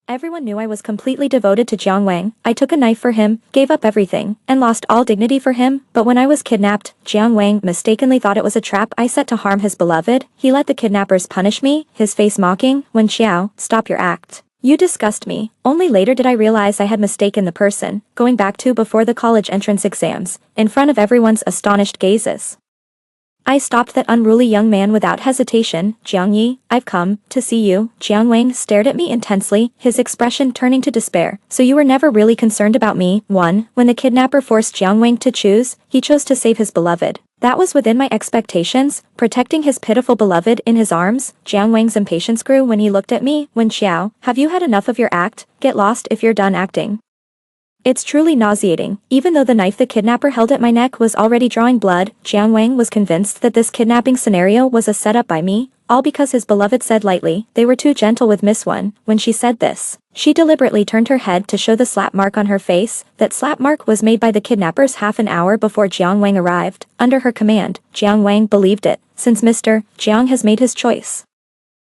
Everyone knew I was completely devoted to Jiang Wang. I took a knife for him, gave up everything, and lost all dignity for him, but when I was kidnapped, Jiang Wang mistakenly thought it was a trap I set to harm his beloved. He let the kidnappers punish me, his face mocking. Wen Xiao, stop your act. You disgust me. Only later did I realize I had mistaken the person, going back to before the college entrance exams, in front of everyone's astonished gazes. I stopped that unruly young man without hesitation. Jiang Yi, I've come to see you. Jiang Wang stared at me intensely, his expression turning to despair. So you were never really concerned about me? 1. When the kidnapper forced Jiang Wang to choose, he chose to save his beloved. That was within my expectations, protecting his pitiful beloved in his arms. Jiang Wang's impatience grew when he looked at me. Wen Xiao, have you had enough of your act? Get lost if you're done acting. It's truly nauseating. Even though the knife the kidnapper held at my neck was already drawing blood, Jiang Wang was convinced that this kidnapping scenario was a setup by me, all because his beloved said lightly, they were too gentle with Miss Wen. When she said this, she deliberately turned her head to show the slap mark on her face. That slap mark was made by the kidnappers half an hour before Jiang Wang arrived. Under her command, Jiang Wang believed it, since Mr. Jiang has made his choice.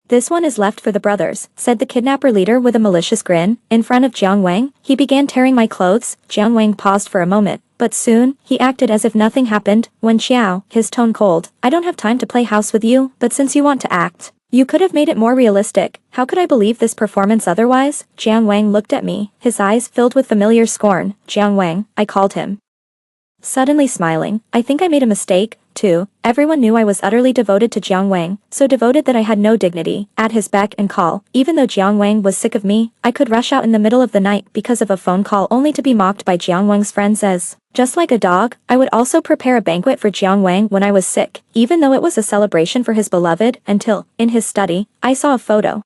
This one is left for the brothers, said the kidnapper leader with a malicious grin. In front of Jiang Wang, he began tearing my clothes. Jiang Wang paused for a moment, but soon, he acted as if nothing happened. Wen Xiao, his tone cold, I don't have time to play house with you, but since you want to act, you could have made it more realistic. How could I believe this performance otherwise? Jiang Wang looked at me, his eyes filled with familiar scorn. Jiang Wang, I called him. Suddenly smiling, I think I made a mistake. 2. Everyone knew I was utterly devoted to Jiang Wang, so devoted that I had no dignity. At his beck and call, even though Jiang Wang was sick of me, I could rush out in the middle of the night because of a phone call only to be mocked by Jiang Wang's friends as, just like a dog. I would also prepare a banquet for Jiang Wang when I was sick, even though it was a celebration for his beloved, until, in his study, I saw a photo.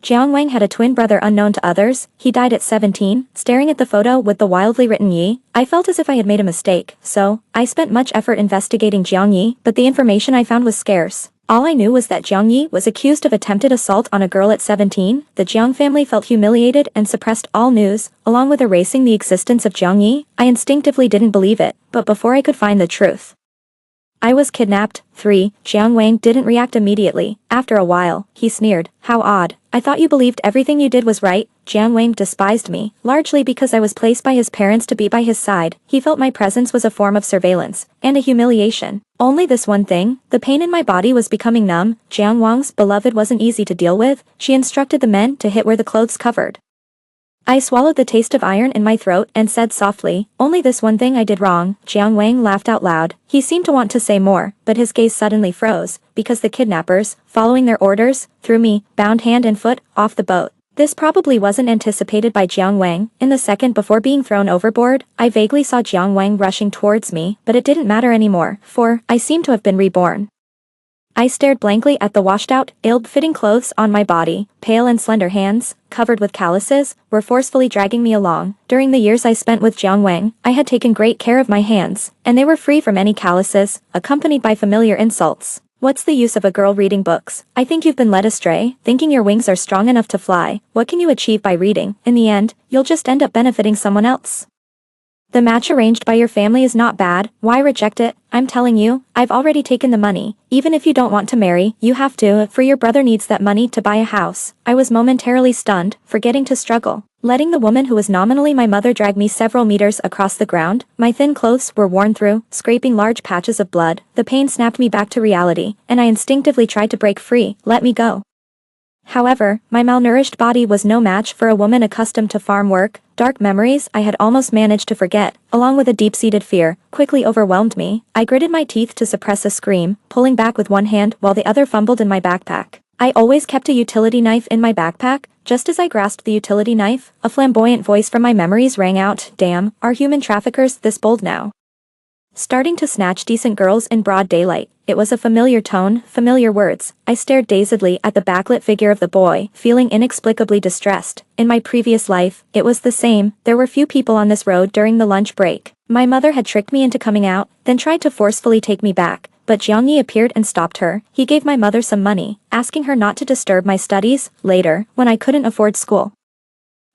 Jiang Wang had a twin brother unknown to others. He died at 17, staring at the photo with the wildly written Yi. I felt as if I had made a mistake, so I spent much effort investigating Jiang Yi, but the information I found was scarce. All I knew was that Jiang Yi was accused of attempted assault on a girl at 17. The Jiang family felt humiliated and suppressed all news, along with erasing the existence of Jiang Yi. I instinctively didn't believe it, but before I could find the truth, I was kidnapped. 3. Jiang Wang didn't react immediately. After a while, he sneered. How odd. I thought you believed everything you did was right. Jiang Wang despised me, largely because I was placed by his parents to be by his side. He felt my presence was a form of surveillance, and a humiliation. Only this one thing, the pain in my body was becoming numb. Jiang Wang's beloved wasn't easy to deal with. She instructed the men to hit where the clothes covered. I swallowed the taste of iron in my throat and said softly, only this one thing I did wrong. Jiang Wang laughed out loud. He seemed to want to say more, but his gaze suddenly froze, because the kidnappers, following their orders, threw me, bound hand and foot, off the boat. This probably wasn't anticipated by Jiang Wang. In the second before being thrown overboard, I vaguely saw Jiang Wang rushing towards me, but it didn't matter anymore, for I seemed to have been reborn. I stared blankly at the washed-out, ill-fitting clothes on my body. Pale and slender hands, covered with calluses, were forcefully dragging me along. During the years I spent with Jiang Wang, I had taken great care of my hands, and they were free from any calluses, accompanied by familiar insults. What's the use of a girl reading books? I think you've been led astray, thinking your wings are strong enough to fly. What can you achieve by reading? In the end, you'll just end up benefiting someone else. The match arranged by your family is not bad. Why reject it? I'm telling you, I've already taken the money. Even if you don't want to marry, you have to, for your brother needs that money to buy a house. I was momentarily stunned, forgetting to struggle. Letting the woman who was nominally my mother drag me several meters across the ground, my thin clothes were worn through, scraping large patches of blood. The pain snapped me back to reality, and I instinctively tried to break free. Let me go. However, my malnourished body was no match for a woman accustomed to farm work. Dark memories I had almost managed to forget, along with a deep-seated fear, quickly overwhelmed me. I gritted my teeth to suppress a scream, pulling back with one hand while the other fumbled in my backpack. I always kept a utility knife in my backpack. Just as I grasped the utility knife, a flamboyant voice from my memories rang out. Damn, are human traffickers this bold now? Starting to snatch decent girls in broad daylight. It was a familiar tone, familiar words. I stared dazedly at the backlit figure of the boy, feeling inexplicably distressed. In my previous life, it was the same. There were few people on this road during the lunch break. My mother had tricked me into coming out, then tried to forcefully take me back. But Jiang Yi appeared and stopped her. He gave my mother some money, asking her not to disturb my studies. Later, when I couldn't afford school,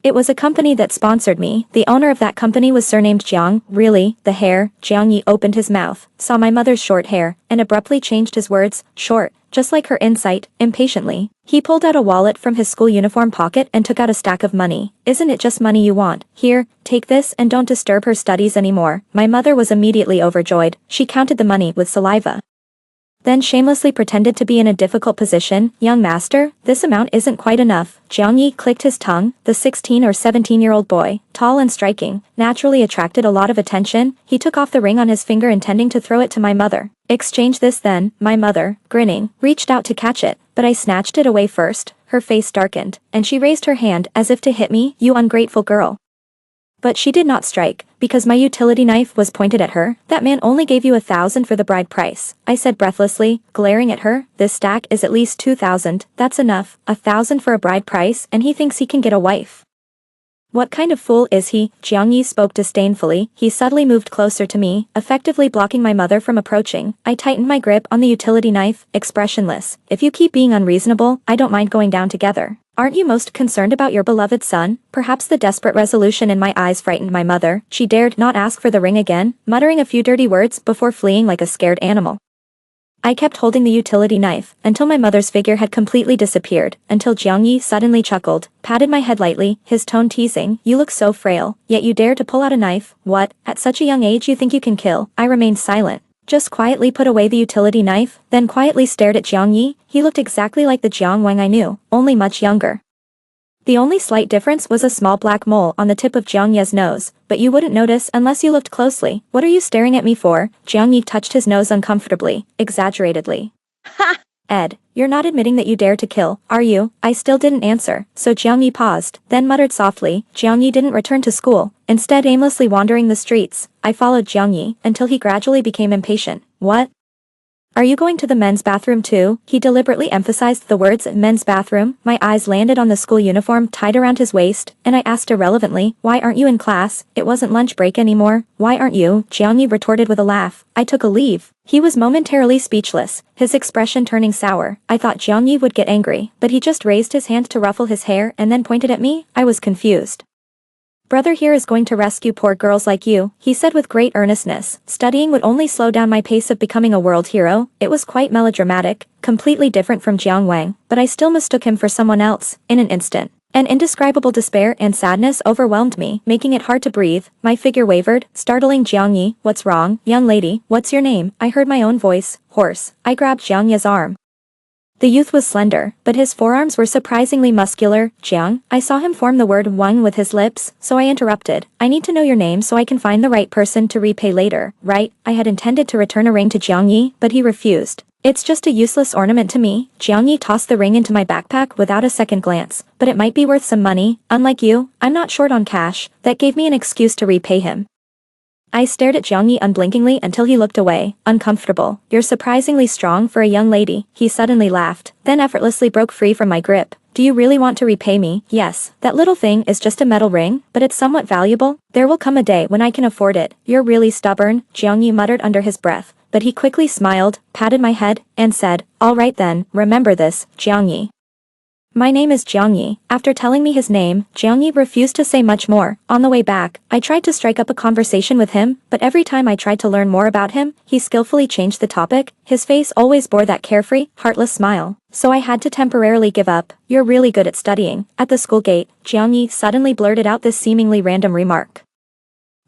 it was a company that sponsored me. The owner of that company was surnamed Jiang. Really? The hair? Jiang Yi opened his mouth, saw my mother's short hair, and abruptly changed his words. Short. just like her insight, impatiently. He pulled out a wallet from his school uniform pocket and took out a stack of money. Isn't it just money you want? Here, take this and don't disturb her studies anymore. My mother was immediately overjoyed. She counted the money with saliva. Then shamelessly pretended to be in a difficult position. Young master, this amount isn't quite enough. Jiang Yi clicked his tongue. The 16 or 17-year-old boy, tall and striking, naturally attracted a lot of attention. He took off the ring on his finger intending to throw it to my mother. Exchange this then. My mother, grinning, reached out to catch it, but I snatched it away first. Her face darkened, and she raised her hand as if to hit me. You ungrateful girl. But she did not strike, because my utility knife was pointed at her. That man only gave you 1,000 for the bride price, I said breathlessly, glaring at her. This stack is at least 2,000, that's enough, 1,000 for a bride price, and he thinks he can get a wife. What kind of fool is he? Jiang Yi spoke disdainfully. He subtly moved closer to me, effectively blocking my mother from approaching. I tightened my grip on the utility knife, expressionless. If you keep being unreasonable, I don't mind going down together. Aren't you most concerned about your beloved son? Perhaps the desperate resolution in my eyes frightened my mother. She dared not ask for the ring again, muttering a few dirty words before fleeing like a scared animal. I kept holding the utility knife, until my mother's figure had completely disappeared, until Jiang Yi suddenly chuckled, patted my head lightly, his tone teasing. You look so frail, yet you dare to pull out a knife. What? At such a young age you think you can kill? I remained silent. Just quietly put away the utility knife, then quietly stared at Jiang Yi. He looked exactly like the Jiang Wang I knew, only much younger. The only slight difference was a small black mole on the tip of Jiang Ye's nose, but you wouldn't notice unless you looked closely. What are you staring at me for? Jiang Yi touched his nose uncomfortably, exaggeratedly. Ha! Ed, you're not admitting that you dare to kill, are you? I still didn't answer, so Jiang Yi paused, then muttered softly. Jiang Yi didn't return to school, instead aimlessly wandering the streets. I followed Jiang Yi until he gradually became impatient. What? Are you going to the men's bathroom too? He deliberately emphasized the words men's bathroom. My eyes landed on the school uniform tied around his waist, and I asked irrelevantly, why aren't you in class? It wasn't lunch break anymore. Why aren't you? Jiang Yi retorted with a laugh. I took a leave. He was momentarily speechless, his expression turning sour. I thought Jiang Yi would get angry, but he just raised his hand to ruffle his hair and then pointed at me. I was confused. Brother here is going to rescue poor girls like you, he said with great earnestness. Studying would only slow down my pace of becoming a world hero. It was quite melodramatic, completely different from Jiang Wang, but I still mistook him for someone else, in an instant. An indescribable despair and sadness overwhelmed me, making it hard to breathe. My figure wavered, startling Jiang Yi. What's wrong? Young lady, what's your name? I heard my own voice, hoarse. I grabbed Jiang Yi's arm. The youth was slender, but his forearms were surprisingly muscular. Jiang, I saw him form the word Wang with his lips, so I interrupted. I need to know your name so I can find the right person to repay later, right? I had intended to return a ring to Jiang Yi, but he refused. It's just a useless ornament to me. Jiang Yi tossed the ring into my backpack without a second glance. But it might be worth some money. Unlike you, I'm not short on cash. That gave me an excuse to repay him. I stared at Jiang Yi unblinkingly until he looked away, uncomfortable. You're surprisingly strong for a young lady. He suddenly laughed, then effortlessly broke free from my grip. Do you really want to repay me? Yes, that little thing is just a metal ring, but it's somewhat valuable. There will come a day when I can afford it. You're really stubborn, Jiang Yi muttered under his breath, but he quickly smiled, patted my head, and said, all right then, remember this, Jiang Yi. My name is Jiang Yi. After telling me his name, Jiang Yi refused to say much more. On the way back, I tried to strike up a conversation with him, but every time I tried to learn more about him, he skillfully changed the topic. His face always bore that carefree, heartless smile. So I had to temporarily give up. You're really good at studying. At the school gate, Jiang Yi suddenly blurted out this seemingly random remark.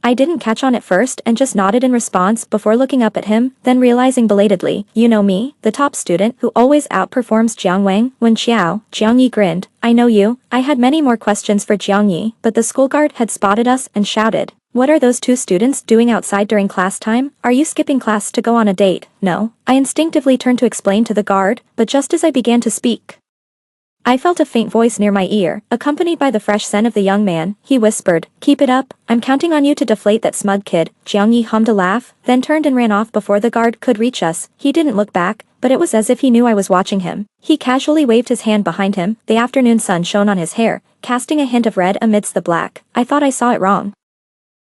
I didn't catch on at first and just nodded in response before looking up at him, then realizing belatedly, you know me, the top student who always outperforms Jiang Wang. When Jiang Yi grinned, I know you. I had many more questions for Jiang Yi, but the school guard had spotted us and shouted, what are those two students doing outside during class time? Are you skipping class to go on a date? No. I instinctively turned to explain to the guard, but just as I began to speak, I felt a faint voice near my ear, accompanied by the fresh scent of the young man. He whispered, keep it up, I'm counting on you to deflate that smug kid. Jiang Yi hummed a laugh, then turned and ran off before the guard could reach us. He didn't look back, but it was as if he knew I was watching him. He casually waved his hand behind him. The afternoon sun shone on his hair, casting a hint of red amidst the black. I thought I saw it wrong.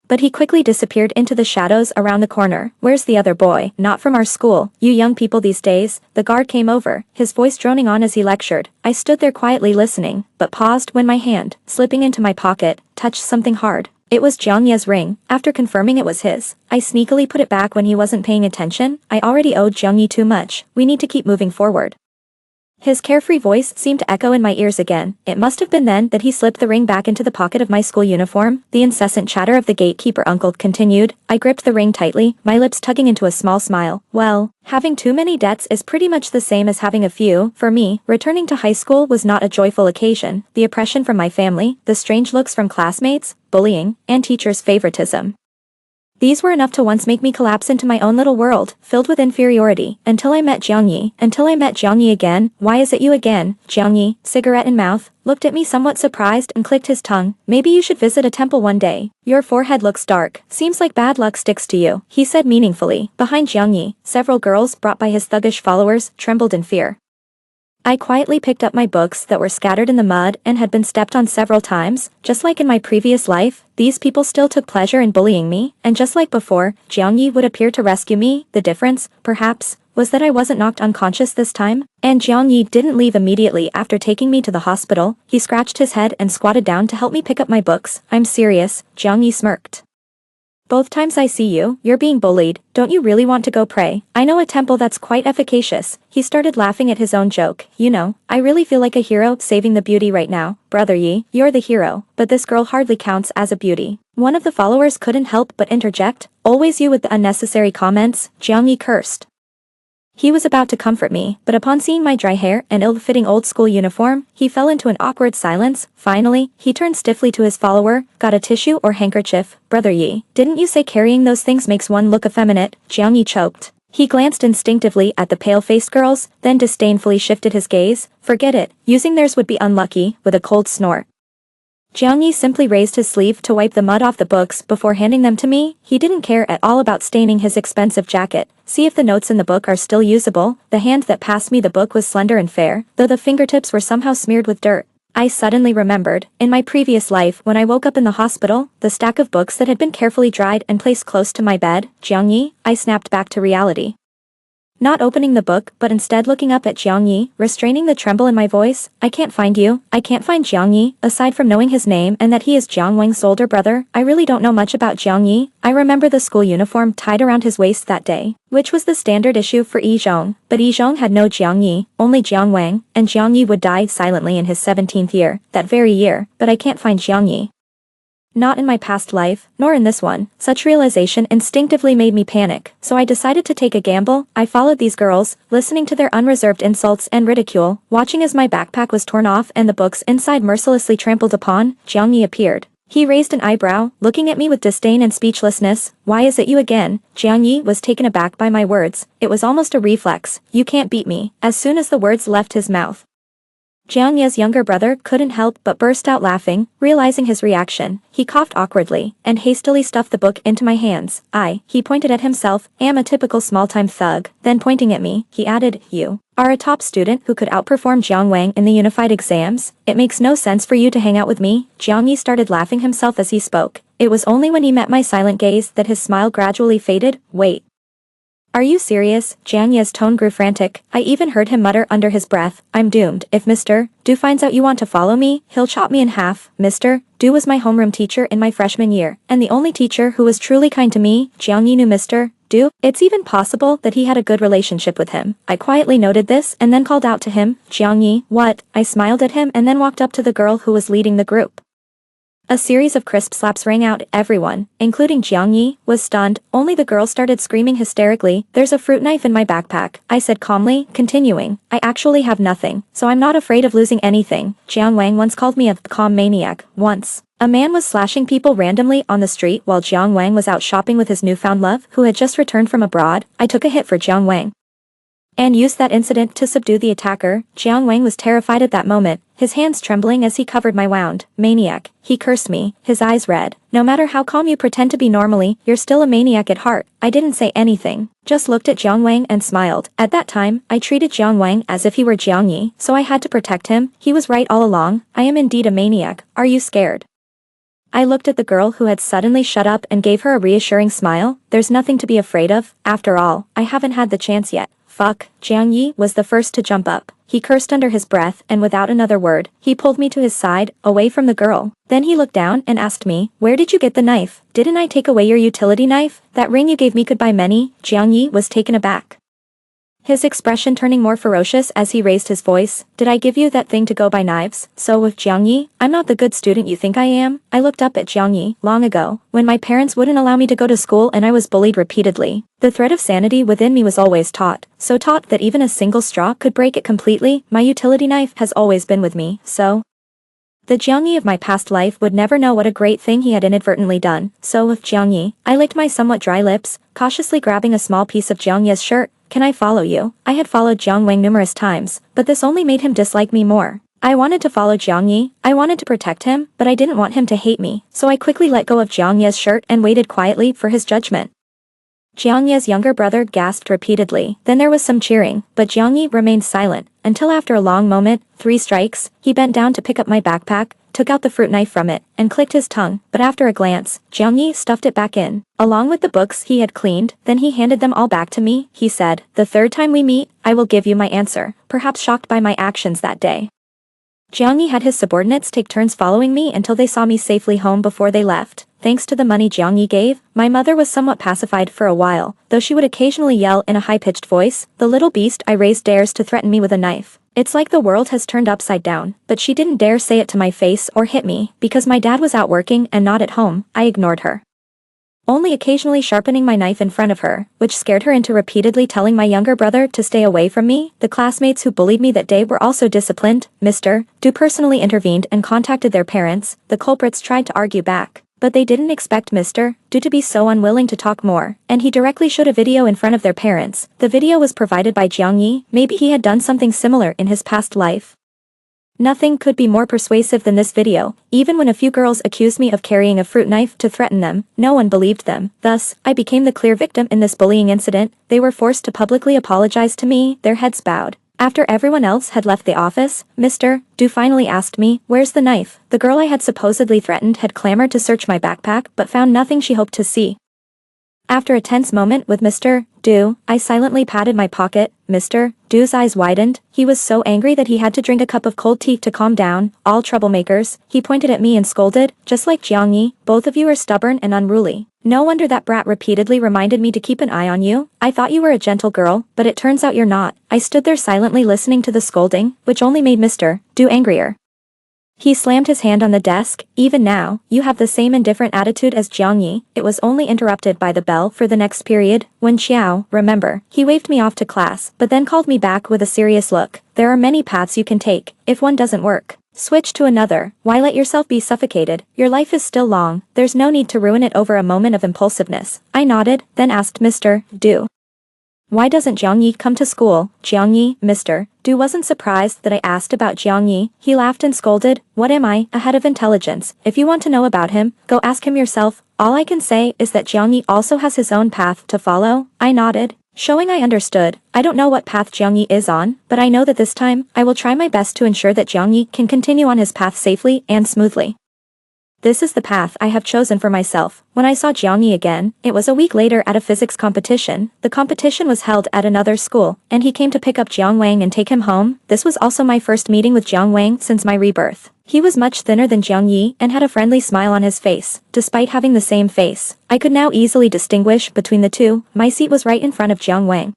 But he quickly disappeared into the shadows around the corner. Where's the other boy? Not from our school. You young people these days. The guard came over, his voice droning on as he lectured. I stood there quietly listening, but paused when my hand, slipping into my pocket, touched something hard. It was Jiang Ye's ring. After confirming it was his, I sneakily put it back when he wasn't paying attention. I already owed Jiang Yi too much. We need to keep moving forward. His carefree voice seemed to echo in my ears again. It must have been then that he slipped the ring back into the pocket of my school uniform. The incessant chatter of the gatekeeper uncle continued. I gripped the ring tightly, my lips tugging into a small smile. Well, having too many debts is pretty much the same as having a few. For me, returning to high school was not a joyful occasion. The oppression from my family, the strange looks from classmates, bullying, and teachers' favoritism. These were enough to once make me collapse into my own little world, filled with inferiority, until I met Jiang Yi again. Why is it you again? Jiang Yi, cigarette in mouth, looked at me somewhat surprised and clicked his tongue. Maybe you should visit a temple one day. Your forehead looks dark. Seems like bad luck sticks to you, he said meaningfully. Behind Jiang Yi, several girls, brought by his thuggish followers, trembled in fear. I quietly picked up my books that were scattered in the mud and had been stepped on several times. Just like in my previous life, these people still took pleasure in bullying me, and just like before, Jiang Yi would appear to rescue me. The difference, perhaps, was that I wasn't knocked unconscious this time, and Jiang Yi didn't leave immediately after taking me to the hospital. He scratched his head and squatted down to help me pick up my books. I'm serious, Jiang Yi smirked. Both times I see you, you're being bullied. Don't you really want to go pray? I know a temple that's quite efficacious. He started laughing at his own joke. You know, I really feel like a hero saving the beauty right now. Brother Yi, you're the hero, but this girl hardly counts as a beauty. One of the followers couldn't help but interject. Always you with the unnecessary comments, Jiang Yi cursed. He was about to comfort me, but upon seeing my dry hair and ill-fitting old-school uniform, he fell into an awkward silence. Finally, he turned stiffly to his follower. Got a tissue or handkerchief? Brother Yi, didn't you say carrying those things makes one look effeminate? Jiang Yi choked. He glanced instinctively at the pale-faced girls, then disdainfully shifted his gaze. Forget it, using theirs would be unlucky, with a cold snort. Jiang Yi simply raised his sleeve to wipe the mud off the books before handing them to me. He didn't care at all about staining his expensive jacket. See if the notes in the book are still usable. The hand that passed me the book was slender and fair, though the fingertips were somehow smeared with dirt. I suddenly remembered, in my previous life when I woke up in the hospital, the stack of books that had been carefully dried and placed close to my bed. Jiang Yi, I snapped back to reality. Not opening the book but instead looking up at Jiang Yi, restraining the tremble in my voice. I can't find you. I can't find Jiang Yi, aside from knowing his name and that he is Jiang Wang's older brother. I really don't know much about Jiang Yi. I remember the school uniform tied around his waist that day, which was the standard issue for Yi Zhong, but Yi Zhong had no Jiang Yi, only Jiang Wang, and Jiang Yi would die silently in his 17th year, that very year, but I can't find Jiang Yi. Not in my past life, nor in this one. Such realization instinctively made me panic, so I decided to take a gamble. I followed these girls, listening to their unreserved insults and ridicule, watching as my backpack was torn off and the books inside mercilessly trampled upon. Jiang Yi appeared. He raised an eyebrow, looking at me with disdain and speechlessness. Why is it you again? Jiang Yi was taken aback by my words. It was almost a reflex. You can't beat me. As soon as the words left his mouth, Jiang Ye's younger brother couldn't help but burst out laughing. Realizing his reaction, he coughed awkwardly and hastily stuffed the book into my hands. He pointed at himself, am a typical small-time thug. Then pointing at me, he added, you are a top student who could outperform Jiang Wang in the unified exams. It makes no sense for you to hang out with me. Jiang Yi started laughing himself as he spoke. It was only when he met my silent gaze that his smile gradually faded. Wait. Are you serious? Jiang Ye's tone grew frantic. I even heard him mutter under his breath, I'm doomed. If Mr. Du finds out you want to follow me, he'll chop me in half. Mr. Du was my homeroom teacher in my freshman year, and the only teacher who was truly kind to me. Jiang Yi knew Mr. Du. It's even possible that he had a good relationship with him. I quietly noted this and then called out to him, Jiang Yi, what? I smiled at him and then walked up to the girl who was leading the group. A series of crisp slaps rang out. Everyone, including Jiang Yi, was stunned. Only the girl started screaming hysterically. There's a fruit knife in my backpack, I said calmly, continuing. I actually have nothing, so I'm not afraid of losing anything. Jiang Wang once called me a calm maniac. Once, a man was slashing people randomly on the street while Jiang Wang was out shopping with his newfound love, who had just returned from abroad. I took a hit for Jiang Wang and used that incident to subdue the attacker. Jiang Wang was terrified at that moment, his hands trembling as he covered my wound. Maniac, he cursed me, his eyes red. No matter how calm you pretend to be normally, you're still a maniac at heart. I didn't say anything, just looked at Jiang Wang and smiled. At that time, I treated Jiang Wang as if he were Jiang Yi, so I had to protect him. He was right all along. I am indeed a maniac. Are you scared? I looked at the girl who had suddenly shut up and gave her a reassuring smile. There's nothing to be afraid of. After all, I haven't had the chance yet. fuck, Jiang Yi was the first to jump up. He cursed under his breath and without another word, he pulled me to his side, away from the girl. Then he looked down and asked me, where did you get the knife? Didn't I take away your utility knife? That ring you gave me could buy many. Jiang Yi was taken aback, his expression turning more ferocious as he raised his voice. Did I give you that thing to go buy knives? So with Jiang Yi, I'm not the good student you think I am. I looked up at Jiang Yi long ago, when my parents wouldn't allow me to go to school and I was bullied repeatedly. The thread of sanity within me was always taut, so taut that even a single straw could break it completely. My utility knife has always been with me, so the Jiang Yi of my past life would never know what a great thing he had inadvertently done. So with Jiang Yi, I licked my somewhat dry lips, cautiously grabbing a small piece of Jiang Yi's shirt. Can I follow you? I had followed Jiang Wang numerous times, but this only made him dislike me more. I wanted to follow Jiang Yi, I wanted to protect him, but I didn't want him to hate me, so I quickly let go of Jiang Yi's shirt and waited quietly for his judgment. Jiang Yi's younger brother gasped repeatedly. Then there was some cheering, but Jiang Yi remained silent, until after a long moment, 3 strikes, he bent down to pick up my backpack, took out the fruit knife from it, and clicked his tongue, but after a glance, Jiang Yi stuffed it back in, along with the books he had cleaned. Then he handed them all back to me. He said, the third time we meet, I will give you my answer, perhaps shocked by my actions that day. Jiang Yi had his subordinates take turns following me until they saw me safely home before they left. Thanks to the money Jiang Yi gave, my mother was somewhat pacified for a while, though she would occasionally yell in a high-pitched voice, the little beast I raised dares to threaten me with a knife. It's like the world has turned upside down, but she didn't dare say it to my face or hit me, because my dad was out working and not at home. I ignored her, only occasionally sharpening my knife in front of her, which scared her into repeatedly telling my younger brother to stay away from me. The classmates who bullied me that day were also disciplined. Mr. Du personally intervened and contacted their parents. The culprits tried to argue back, but they didn't expect Mr. Du to be so unwilling to talk more, and he directly showed a video in front of their parents. The video was provided by Jiang Yi. Maybe he had done something similar in his past life. Nothing could be more persuasive than this video. Even when a few girls accused me of carrying a fruit knife to threaten them, no one believed them. Thus, I became the clear victim in this bullying incident. They were forced to publicly apologize to me, their heads bowed. After everyone else had left the office, Mr. Du finally asked me, where's the knife? The girl I had supposedly threatened had clamored to search my backpack but found nothing she hoped to see. After a tense moment with Mr. Du, I silently patted my pocket. Mr. Du's eyes widened. He was so angry that he had to drink a cup of cold tea to calm down. All troublemakers. He pointed at me and scolded, just like Jiang Yi, both of you are stubborn and unruly. No wonder that brat repeatedly reminded me to keep an eye on you. I thought you were a gentle girl, but it turns out you're not. I stood there silently listening to the scolding, which only made Mr. Du angrier. He slammed his hand on the desk. Even now, you have the same indifferent attitude as Jiang Yi. It was only interrupted by the bell for the next period. When Xiao, remember, he waved me off to class, but then called me back with a serious look. There are many paths you can take. If one doesn't work, switch to another. Why let yourself be suffocated? Your life is still long. There's no need to ruin it over a moment of impulsiveness. I nodded, then asked Mr. Du, why doesn't Jiang Yi come to school? Jiang Yi, Mr. Du wasn't surprised that I asked about Jiang Yi. He laughed and scolded, what am I, a head of intelligence? If you want to know about him, go ask him yourself. All I can say is that Jiang Yi also has his own path to follow. I nodded, showing I understood. I don't know what path Jiang Yi is on, but I know that this time, I will try my best to ensure that Jiang Yi can continue on his path safely and smoothly. This is the path I have chosen for myself. When I saw Jiang Yi again, it was a week later at a physics competition. The competition was held at another school, and he came to pick up Jiang Wang and take him home. This was also my first meeting with Jiang Wang since my rebirth. He was much thinner than Jiang Yi and had a friendly smile on his face. Despite having the same face, I could now easily distinguish between the two. My seat was right in front of Jiang Wang.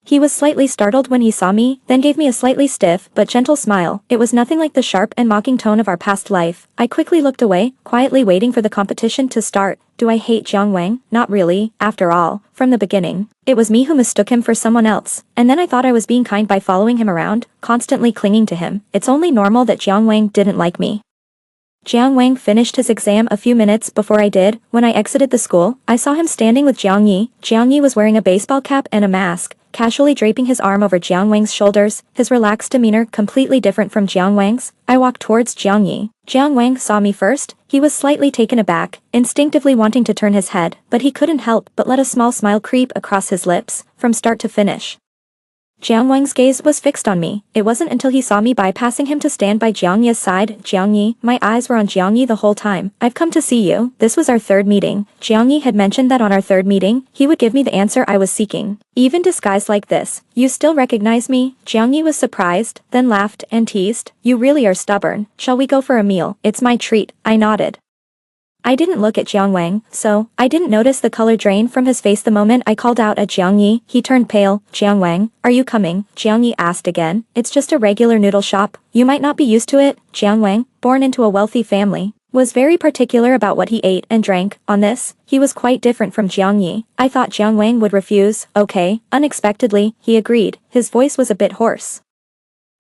He was slightly startled when he saw me, then gave me a slightly stiff but gentle smile. It was nothing like the sharp and mocking tone of our past life. I quickly looked away, quietly waiting for the competition to start. Do I hate Jiang Wang? Not really. After all, from the beginning, it was me who mistook him for someone else. And then I thought I was being kind by following him around, constantly clinging to him. It's only normal that Jiang Wang didn't like me. Jiang Wang finished his exam a few minutes before I did. When I exited the school, I saw him standing with Jiang Yi. Jiang Yi was wearing a baseball cap and a mask, casually draping his arm over Jiang Wang's shoulders, his relaxed demeanor completely different from Jiang Wang's. I walked towards Jiang Yi. Jiang Wang saw me first. He was slightly taken aback, instinctively wanting to turn his head, but he couldn't help but let a small smile creep across his lips, from start to finish. Jiang Wang's gaze was fixed on me. It wasn't until he saw me bypassing him to stand by Jiang Yi's side. Jiang Yi, my eyes were on Jiang Yi the whole time. I've come to see you. This was our third meeting. Jiang Yi had mentioned that on our third meeting, he would give me the answer I was seeking. Even disguised like this, you still recognize me? Jiang Yi was surprised, then laughed and teased. You really are stubborn. Shall we go for a meal? It's my treat. I nodded. I didn't look at Jiang Wang, so I didn't notice the color drain from his face the moment I called out at Jiang Yi. He turned pale. Jiang Wang, are you coming? Jiang Yi asked again. It's just a regular noodle shop. You might not be used to it. Jiang Wang, born into a wealthy family, was very particular about what he ate and drank. On this, he was quite different from Jiang Yi. I thought Jiang Wang would refuse. Okay. Unexpectedly, he agreed. His voice was a bit hoarse.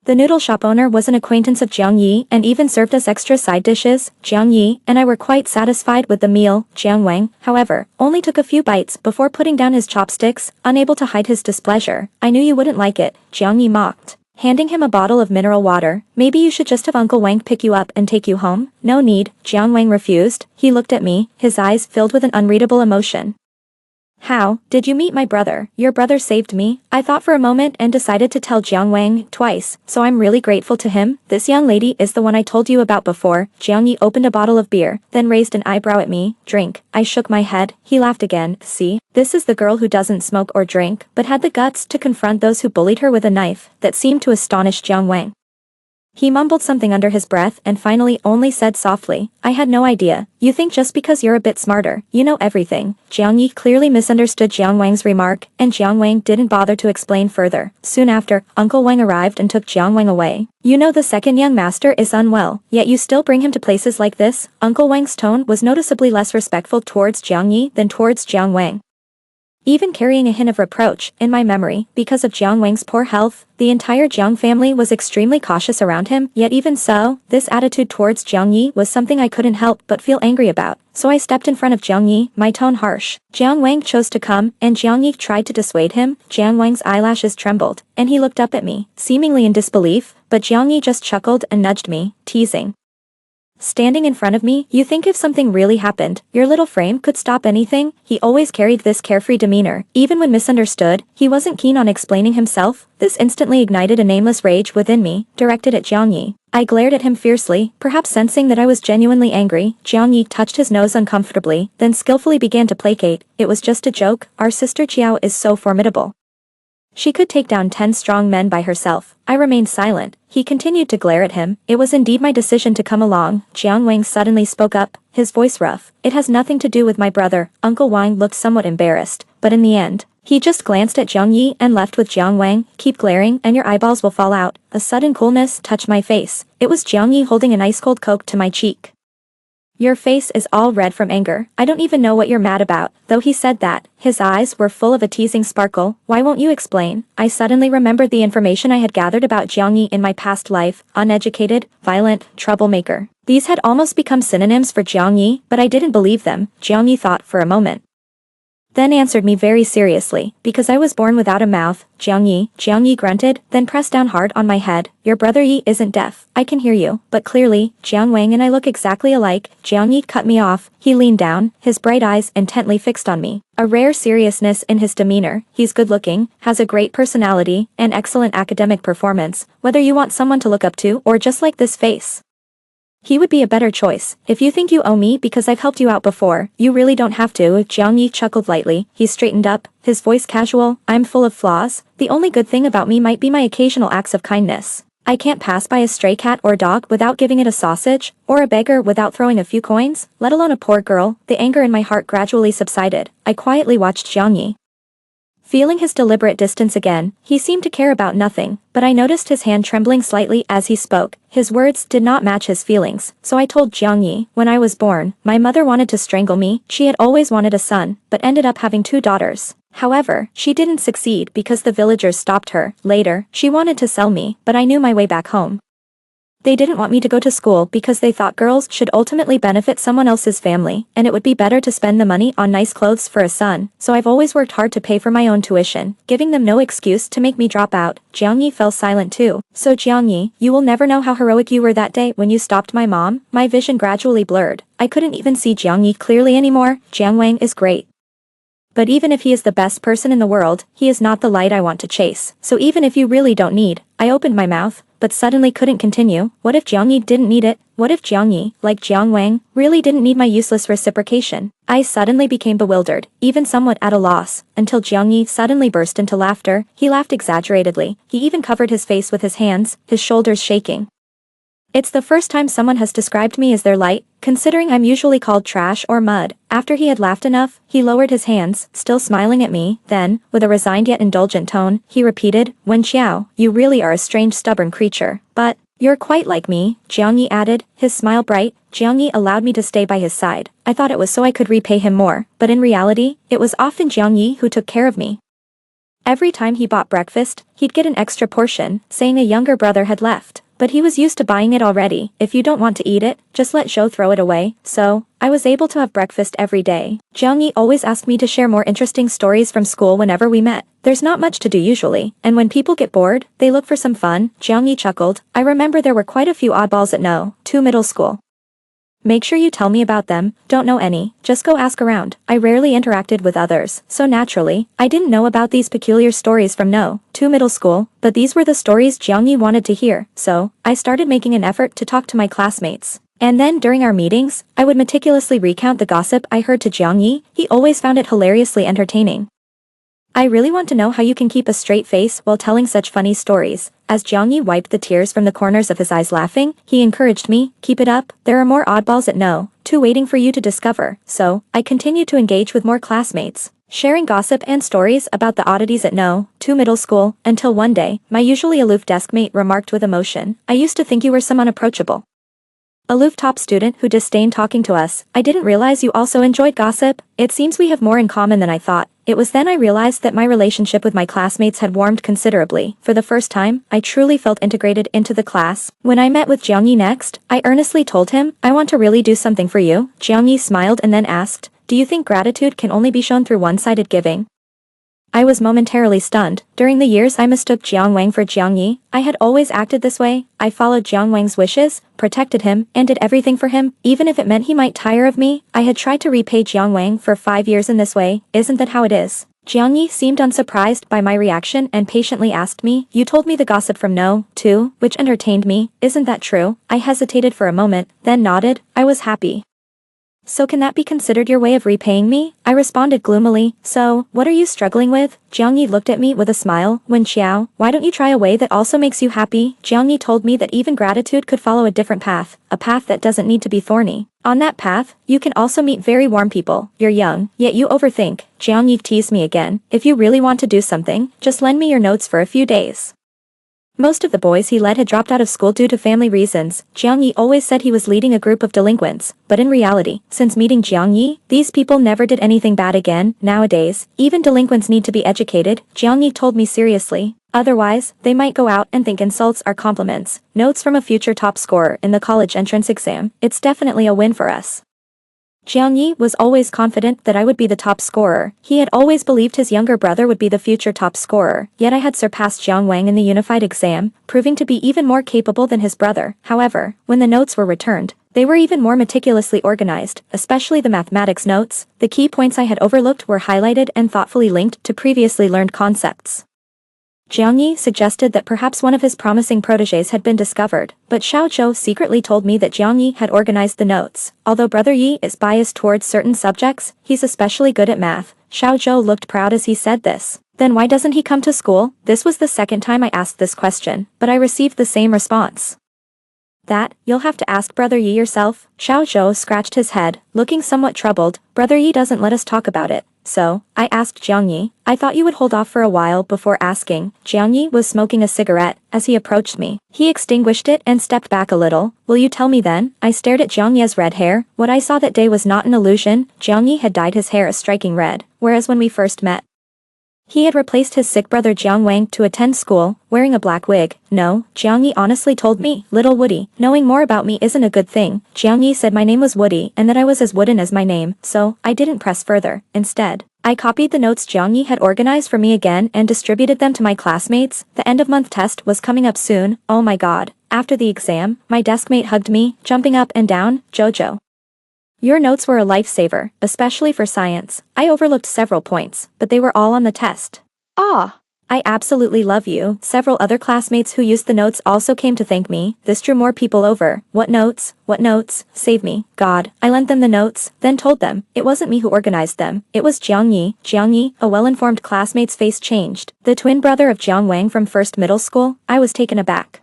The noodle shop owner was an acquaintance of Jiang Yi and even served us extra side dishes. Jiang Yi and I were quite satisfied with the meal. Jiang Wang, however, only took a few bites before putting down his chopsticks, unable to hide his displeasure. I knew you wouldn't like it, Jiang Yi mocked, handing him a bottle of mineral water. Maybe you should just have Uncle Wang pick you up and take you home. No need, Jiang Wang refused. He looked at me, his eyes filled with an unreadable emotion. How did you meet my brother? Your brother saved me. I thought for a moment and decided to tell Jiang Wang twice, so I'm really grateful to him. This young lady is the one I told you about before. Jiang Yi opened a bottle of beer, then raised an eyebrow at me. Drink. I shook my head. He laughed again. See, this is the girl who doesn't smoke or drink, but had the guts to confront those who bullied her with a knife. That seemed to astonish Jiang Wang. He mumbled something under his breath and finally only said softly, I had no idea. You think just because you're a bit smarter, you know everything. Jiang Yi clearly misunderstood Jiang Wang's remark, and Jiang Wang didn't bother to explain further. Soon after, Uncle Wang arrived and took Jiang Wang away. You know the second young master is unwell, yet you still bring him to places like this? Uncle Wang's tone was noticeably less respectful towards Jiang Yi than towards Jiang Wang. Even carrying a hint of reproach, in my memory, because of Jiang Wang's poor health, the entire Jiang family was extremely cautious around him, yet even so, this attitude towards Jiang Yi was something I couldn't help but feel angry about, so I stepped in front of Jiang Yi, my tone harsh. Jiang Wang chose to come, and Jiang Yi tried to dissuade him. Jiang Wang's eyelashes trembled, and he looked up at me, seemingly in disbelief, but Jiang Yi just chuckled and nudged me, teasing. Standing in front of me, you think if something really happened, your little frame could stop anything? He always carried this carefree demeanor. Even when misunderstood, he wasn't keen on explaining himself. This instantly ignited a nameless rage within me, directed at Jiang Yi. I glared at him fiercely, perhaps sensing that I was genuinely angry. Jiang Yi touched his nose uncomfortably, then skillfully began to placate. It was just a joke. Our sister Qiao is so formidable. She could take down 10 strong men by herself. I remained silent. He continued to glare at him. It was indeed my decision to come along. Jiang Wang suddenly spoke up, his voice rough. It has nothing to do with my brother. Uncle Wang looked somewhat embarrassed, but in the end, he just glanced at Jiang Yi and left with Jiang Wang. Keep glaring and your eyeballs will fall out. A sudden coolness touched my face. It was Jiang Yi holding an ice-cold Coke to my cheek. Your face is all red from anger. I don't even know what you're mad about. Though he said that, his eyes were full of a teasing sparkle. Why won't you explain? I suddenly remembered the information I had gathered about Jiang Yi in my past life. Uneducated, violent, troublemaker. These had almost become synonyms for Jiang Yi, but I didn't believe them. Jiang Yi thought for a moment, then answered me very seriously, because I was born without a mouth. Jiang Yi grunted, then pressed down hard on my head. Your brother Yi isn't deaf. I can hear you, but clearly, Jiang Wang and I look exactly alike. Jiang Yi cut me off. He leaned down, his bright eyes intently fixed on me. A rare seriousness in his demeanor. He's good-looking, has a great personality, and excellent academic performance, whether you want someone to look up to or just like this face. He would be a better choice. If you think you owe me because I've helped you out before, you really don't have to. Jiang Yi chuckled lightly. He straightened up, his voice casual. I'm full of flaws. The only good thing about me might be my occasional acts of kindness. I can't pass by a stray cat or dog without giving it a sausage, or a beggar without throwing a few coins, let alone a poor girl. The anger in my heart gradually subsided. I quietly watched Jiang Yi. Feeling his deliberate distance again, he seemed to care about nothing, but I noticed his hand trembling slightly as he spoke. His words did not match his feelings, so I told Jiang Yi, when I was born, my mother wanted to strangle me. She had always wanted a son, but ended up having 2 daughters. However, she didn't succeed because the villagers stopped her. Later, she wanted to sell me, but I knew my way back home. They didn't want me to go to school because they thought girls should ultimately benefit someone else's family, and it would be better to spend the money on nice clothes for a son, so I've always worked hard to pay for my own tuition, giving them no excuse to make me drop out. Jiang Yi fell silent too. So Jiang Yi, you will never know how heroic you were that day when you stopped my mom. My vision gradually blurred. I couldn't even see Jiang Yi clearly anymore. Jiang Wang is great. But even if he is the best person in the world, he is not the light I want to chase. So even if you really don't need, I opened my mouth, but suddenly couldn't continue. What if Jiang Yi didn't need it? What if Jiang Yi, like Jiang Wang, really didn't need my useless reciprocation? I suddenly became bewildered, even somewhat at a loss, until Jiang Yi suddenly burst into laughter. He laughed exaggeratedly. He even covered his face with his hands, his shoulders shaking. It's the first time someone has described me as their light, considering I'm usually called trash or mud. After he had laughed enough, he lowered his hands, still smiling at me, then, with a resigned yet indulgent tone, he repeated, "Wen Qiao, you really are a strange stubborn creature. But, you're quite like me," Jiang Yi added, his smile bright. Jiang Yi allowed me to stay by his side. I thought it was so I could repay him more, but in reality, it was often Jiang Yi who took care of me. Every time he bought breakfast, he'd get an extra portion, saying a younger brother had left. But he was used to buying it already. If you don't want to eat it, just let Zhou throw it away. So, I was able to have breakfast every day. Jiang Yi always asked me to share more interesting stories from school whenever we met. There's not much to do usually, and when people get bored, they look for some fun. Jiang Yi chuckled. I remember there were quite a few oddballs at No. 2 middle school. Make sure you tell me about them. Don't know any, just go ask around. I rarely interacted with others, so naturally, I didn't know about these peculiar stories from No. 2 middle school, but these were the stories Jiang Yi wanted to hear, so I started making an effort to talk to my classmates. And then during our meetings, I would meticulously recount the gossip I heard to Jiang Yi. He always found it hilariously entertaining. I really want to know how you can keep a straight face while telling such funny stories. As Jiang Yi wiped the tears from the corners of his eyes laughing, he encouraged me, keep it up, there are more oddballs at No. 2 waiting for you to discover. So, I continued to engage with more classmates, sharing gossip and stories about the oddities at No. 2 middle school, until one day, my usually aloof deskmate remarked with emotion, I used to think you were some unapproachable aloof top student who disdained talking to us. I didn't realize you also enjoyed gossip. It seems we have more in common than I thought. It was then I realized that my relationship with my classmates had warmed considerably. For the first time, I truly felt integrated into the class. When I met with Jiang Yi next, I earnestly told him, I want to really do something for you. Jiang Yi smiled and then asked, do you think gratitude can only be shown through one-sided giving? I was momentarily stunned. During the years I mistook Jiang Wang for Jiang Yi, I had always acted this way. I followed Jiang Wang's wishes, protected him, and did everything for him, even if it meant he might tire of me. I had tried to repay Jiang Wang for 5 years in this way. Isn't that how it is? Jiang Yi seemed unsurprised by my reaction and patiently asked me, you told me the gossip from No. 2, which entertained me. Isn't that true? I hesitated for a moment, then nodded. I was happy. So can that be considered your way of repaying me? I responded gloomily. So, what are you struggling with? Jiang Yi looked at me with a smile. Wen Qiao, why don't you try a way that also makes you happy? Jiang Yi told me that even gratitude could follow a different path, a path that doesn't need to be thorny. On that path, you can also meet very warm people. You're young, yet you overthink. Jiang Yi teased me again. If you really want to do something, just lend me your notes for a few days. Most of the boys he led had dropped out of school due to family reasons. Jiang Yi always said he was leading a group of delinquents, but in reality, since meeting Jiang Yi, these people never did anything bad again. Nowadays, even delinquents need to be educated, Jiang Yi told me seriously. Otherwise, they might go out and think insults are compliments. Notes from a future top scorer in the college entrance exam. It's definitely a win for us. Jiang Yi was always confident that I would be the top scorer. He had always believed his younger brother would be the future top scorer, yet I had surpassed Jiang Wang in the unified exam, proving to be even more capable than his brother. However, when the notes were returned, they were even more meticulously organized, especially the mathematics notes. The key points I had overlooked were highlighted and thoughtfully linked to previously learned concepts. Jiang Yi suggested that perhaps one of his promising protégés had been discovered, but Xiao Zhou secretly told me that Jiang Yi had organized the notes. Although Brother Yi is biased towards certain subjects, he's especially good at math. Xiao Zhou looked proud as he said this. Then why doesn't he come to school? This was the second time I asked this question, but I received the same response. That, you'll have to ask Brother Yi yourself. Xiao Zhou scratched his head, looking somewhat troubled. Brother Yi doesn't let us talk about it. So, I asked Jiang Yi. I thought you would hold off for a while before asking. Jiang Yi was smoking a cigarette as he approached me. He extinguished it and stepped back a little. Will you tell me then? I stared at Jiang Yi's red hair. What I saw that day was not an illusion. Jiang Yi had dyed his hair a striking red, whereas when we first met, he had replaced his sick brother Jiang Wang to attend school, wearing a black wig. No, Jiang Yi honestly told me, little Woody, knowing more about me isn't a good thing. Jiang Yi said my name was Woody and that I was as wooden as my name, so I didn't press further. Instead, I copied the notes Jiang Yi had organized for me again and distributed them to my classmates. The end-of-month test was coming up soon. Oh my god. After the exam, my deskmate hugged me, jumping up and down. Jojo, Your notes were a lifesaver, especially for science. I overlooked several points, but they were all on the test. Ah! I absolutely love you. Several other classmates who used the notes also came to thank me. This drew more people over. What notes? What notes? Save me, God. I lent them the notes, then told them. It wasn't me who organized them. It was Jiang Yi. Jiang Yi, a well-informed classmate's face changed. The twin brother of Jiang Wang from first middle school. I was taken aback.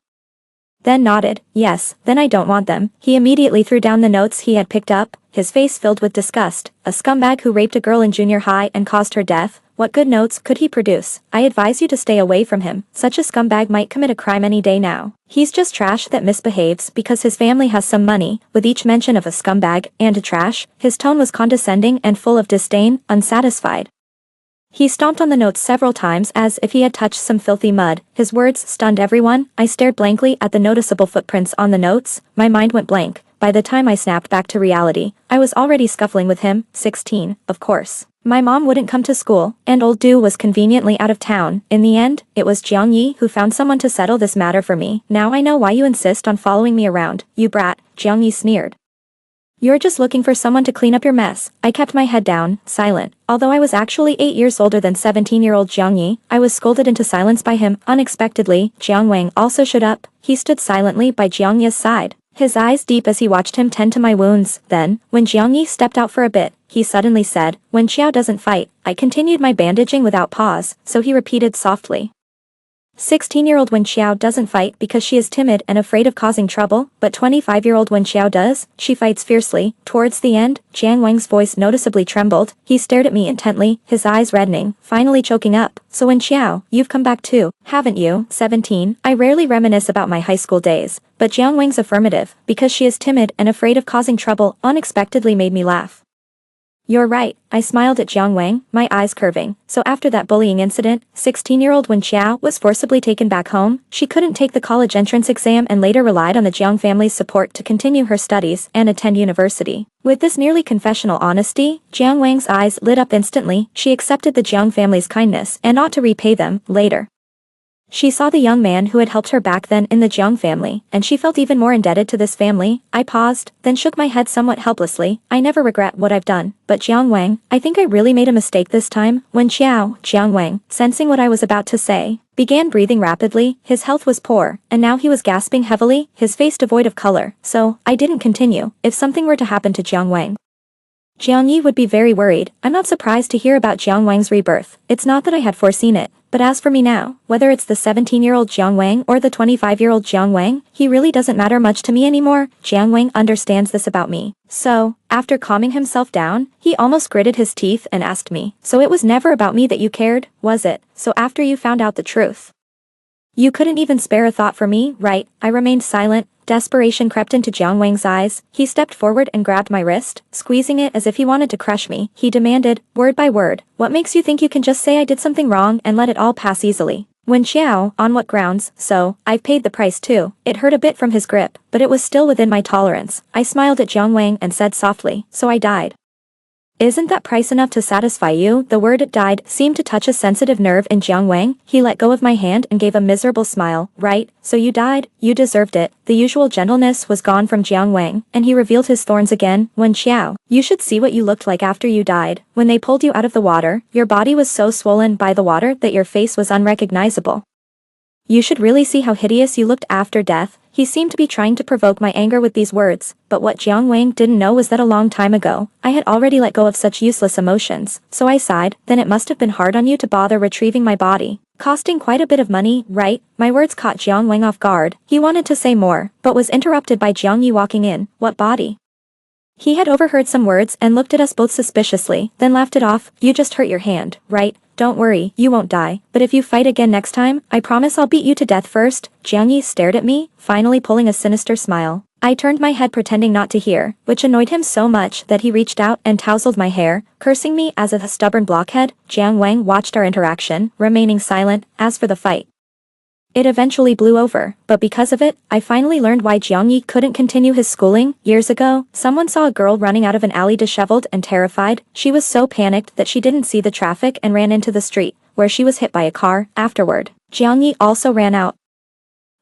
Then nodded. Yes, then I don't want them. He immediately threw down the notes he had picked up, his face filled with disgust. A scumbag who raped a girl in junior high and caused her death. What good notes could he produce? I advise you to stay away from him. Such a scumbag might commit a crime any day now. He's just trash that misbehaves because his family has some money. With each mention of a scumbag and a trash, his tone was condescending and full of disdain, unsatisfied. He stomped on the notes several times as if he had touched some filthy mud. His words stunned everyone. I stared blankly at the noticeable footprints on the notes. My mind went blank. By the time I snapped back to reality, I was already scuffling with him, 16, of course. My mom wouldn't come to school, and old Du was conveniently out of town. In the end, it was Jiang Yi who found someone to settle this matter for me. Now I know why you insist on following me around, you brat, Jiang Yi sneered. You're just looking for someone to clean up your mess. I kept my head down, silent. Although I was actually 8 years older than 17-year-old Jiang Yi, I was scolded into silence by him. Unexpectedly, Jiang Wang also stood up. He stood silently by Jiang Yi's side, his eyes deep as he watched him tend to my wounds. Then, when Jiang Yi stepped out for a bit, he suddenly said, "When Xiao doesn't fight." I continued my bandaging without pause, so he repeated softly. 16-year-old Wen Xiao doesn't fight because she is timid and afraid of causing trouble, but 25-year-old Wen Xiao does. She fights fiercely. Towards the end, Jiang Wang's voice noticeably trembled. He stared at me intently, his eyes reddening, finally choking up. So Wen Xiao, you've come back too, haven't you? 17. I rarely reminisce about my high school days, but Jiang Wang's affirmative, because she is timid and afraid of causing trouble, unexpectedly made me laugh. You're right, I smiled at Jiang Wang, my eyes curving. So after that bullying incident, 16-year-old Wen Xiao was forcibly taken back home. She couldn't take the college entrance exam and later relied on the Jiang family's support to continue her studies and attend university. With this nearly confessional honesty, Jiang Wang's eyes lit up instantly. She accepted the Jiang family's kindness and ought to repay them later. She saw the young man who had helped her back then in the Jiang family, and she felt even more indebted to this family. I paused, then shook my head somewhat helplessly. I never regret what I've done, but Jiang Wang, I think I really made a mistake this time. When Jiang Wang, sensing what I was about to say, began breathing rapidly. His health was poor, and now he was gasping heavily, his face devoid of color. So, I didn't continue. If something were to happen to Jiang Wang, Jiang Yi would be very worried. I'm not surprised to hear about Jiang Wang's rebirth. It's not that I had foreseen it. But as for me now, whether it's the 17-year-old Jiang Wang or the 25-year-old Jiang Wang, he really doesn't matter much to me anymore. Jiang Wang understands this about me. So, after calming himself down, he almost gritted his teeth and asked me, "So it was never about me that you cared, was it? So after you found out the truth, you couldn't even spare a thought for me, right?" I remained silent. Desperation crept into Jiang Wang's eyes. He stepped forward and grabbed my wrist, squeezing it as if he wanted to crush me. He demanded, word by word, "What makes you think you can just say I did something wrong and let it all pass easily? Wen Xiao, on what grounds? So, I've paid the price too." It hurt a bit from his grip, but it was still within my tolerance. I smiled at Jiang Wang and said softly, "So I died. Isn't that price enough to satisfy you?" The word "died" seemed to touch a sensitive nerve in Jiang Wang. He let go of my hand and gave a miserable smile. "Right, so you died, you deserved it." The usual gentleness was gone from Jiang Wang, and he revealed his thorns again. "Wen Xiao, you should see what you looked like after you died. When they pulled you out of the water, your body was so swollen by the water that your face was unrecognizable. You should really see how hideous you looked after death." He seemed to be trying to provoke my anger with these words, but what Jiang Wang didn't know was that a long time ago, I had already let go of such useless emotions. So I sighed. "Then it must have been hard on you to bother retrieving my body. Costing quite a bit of money, right?" My words caught Jiang Wang off guard. He wanted to say more, but was interrupted by Jiang Yi walking in. "What body?" He had overheard some words and looked at us both suspiciously, then laughed it off. "You just hurt your hand, right? Don't worry, you won't die. But if you fight again next time, I promise I'll beat you to death first." Jiang Yi stared at me, finally pulling a sinister smile. I turned my head pretending not to hear, which annoyed him so much that he reached out and tousled my hair, cursing me as a stubborn blockhead. Jiang Wang watched our interaction, remaining silent. As for the fight, it eventually blew over, but because of it, I finally learned why Jiang Yi couldn't continue his schooling. Years ago, someone saw a girl running out of an alley disheveled and terrified. She was so panicked that she didn't see the traffic and ran into the street, where she was hit by a car. Afterward, Jiang Yi also ran out.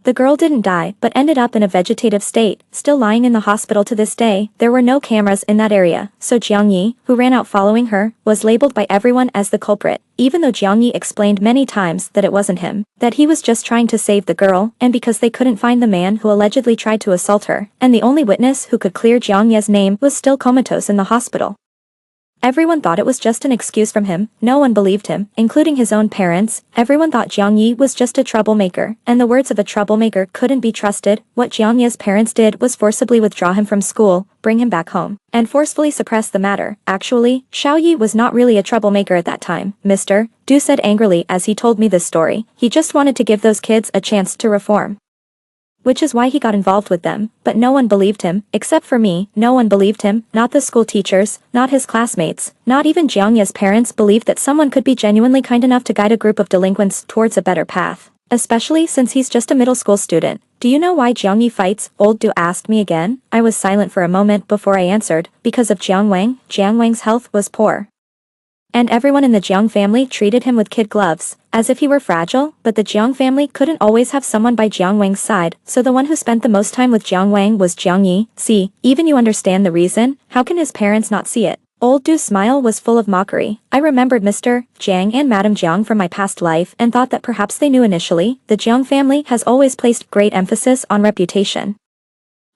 The girl didn't die but ended up in a vegetative state, still lying in the hospital to this day. There were no cameras in that area, so Jiang Yi, who ran out following her, was labeled by everyone as the culprit, even though Jiang Yi explained many times that it wasn't him, that he was just trying to save the girl, and because they couldn't find the man who allegedly tried to assault her, and the only witness who could clear Jiang Ye's name was still comatose in the hospital. Everyone thought it was just an excuse from him, no one believed him, including his own parents. Everyone thought Jiang Yi was just a troublemaker, and the words of a troublemaker couldn't be trusted. What Jiang Yi's parents did was forcibly withdraw him from school, bring him back home, and forcefully suppress the matter. Actually, Xiao Yi was not really a troublemaker at that time, Mr. Du said angrily as he told me this story. He just wanted to give those kids a chance to reform. Which is why he got involved with them, but no one believed him, except for me. No one believed him, not the school teachers, not his classmates, not even Jiang Ye's parents believed that someone could be genuinely kind enough to guide a group of delinquents towards a better path. Especially since he's just a middle school student. Do you know why Jiang Yi fights? Old Du asked me again. I was silent for a moment before I answered, because of Jiang Wang. Jiang Wang's health was poor. And everyone in the Jiang family treated him with kid gloves, as if he were fragile, but the Jiang family couldn't always have someone by Jiang Wang's side, so the one who spent the most time with Jiang Wang was Jiang Yi. See, even you understand the reason, how can his parents not see it? Old Du's smile was full of mockery. I remembered Mr. Jiang and Madame Jiang from my past life and thought that perhaps they knew initially. The Jiang family has always placed great emphasis on reputation.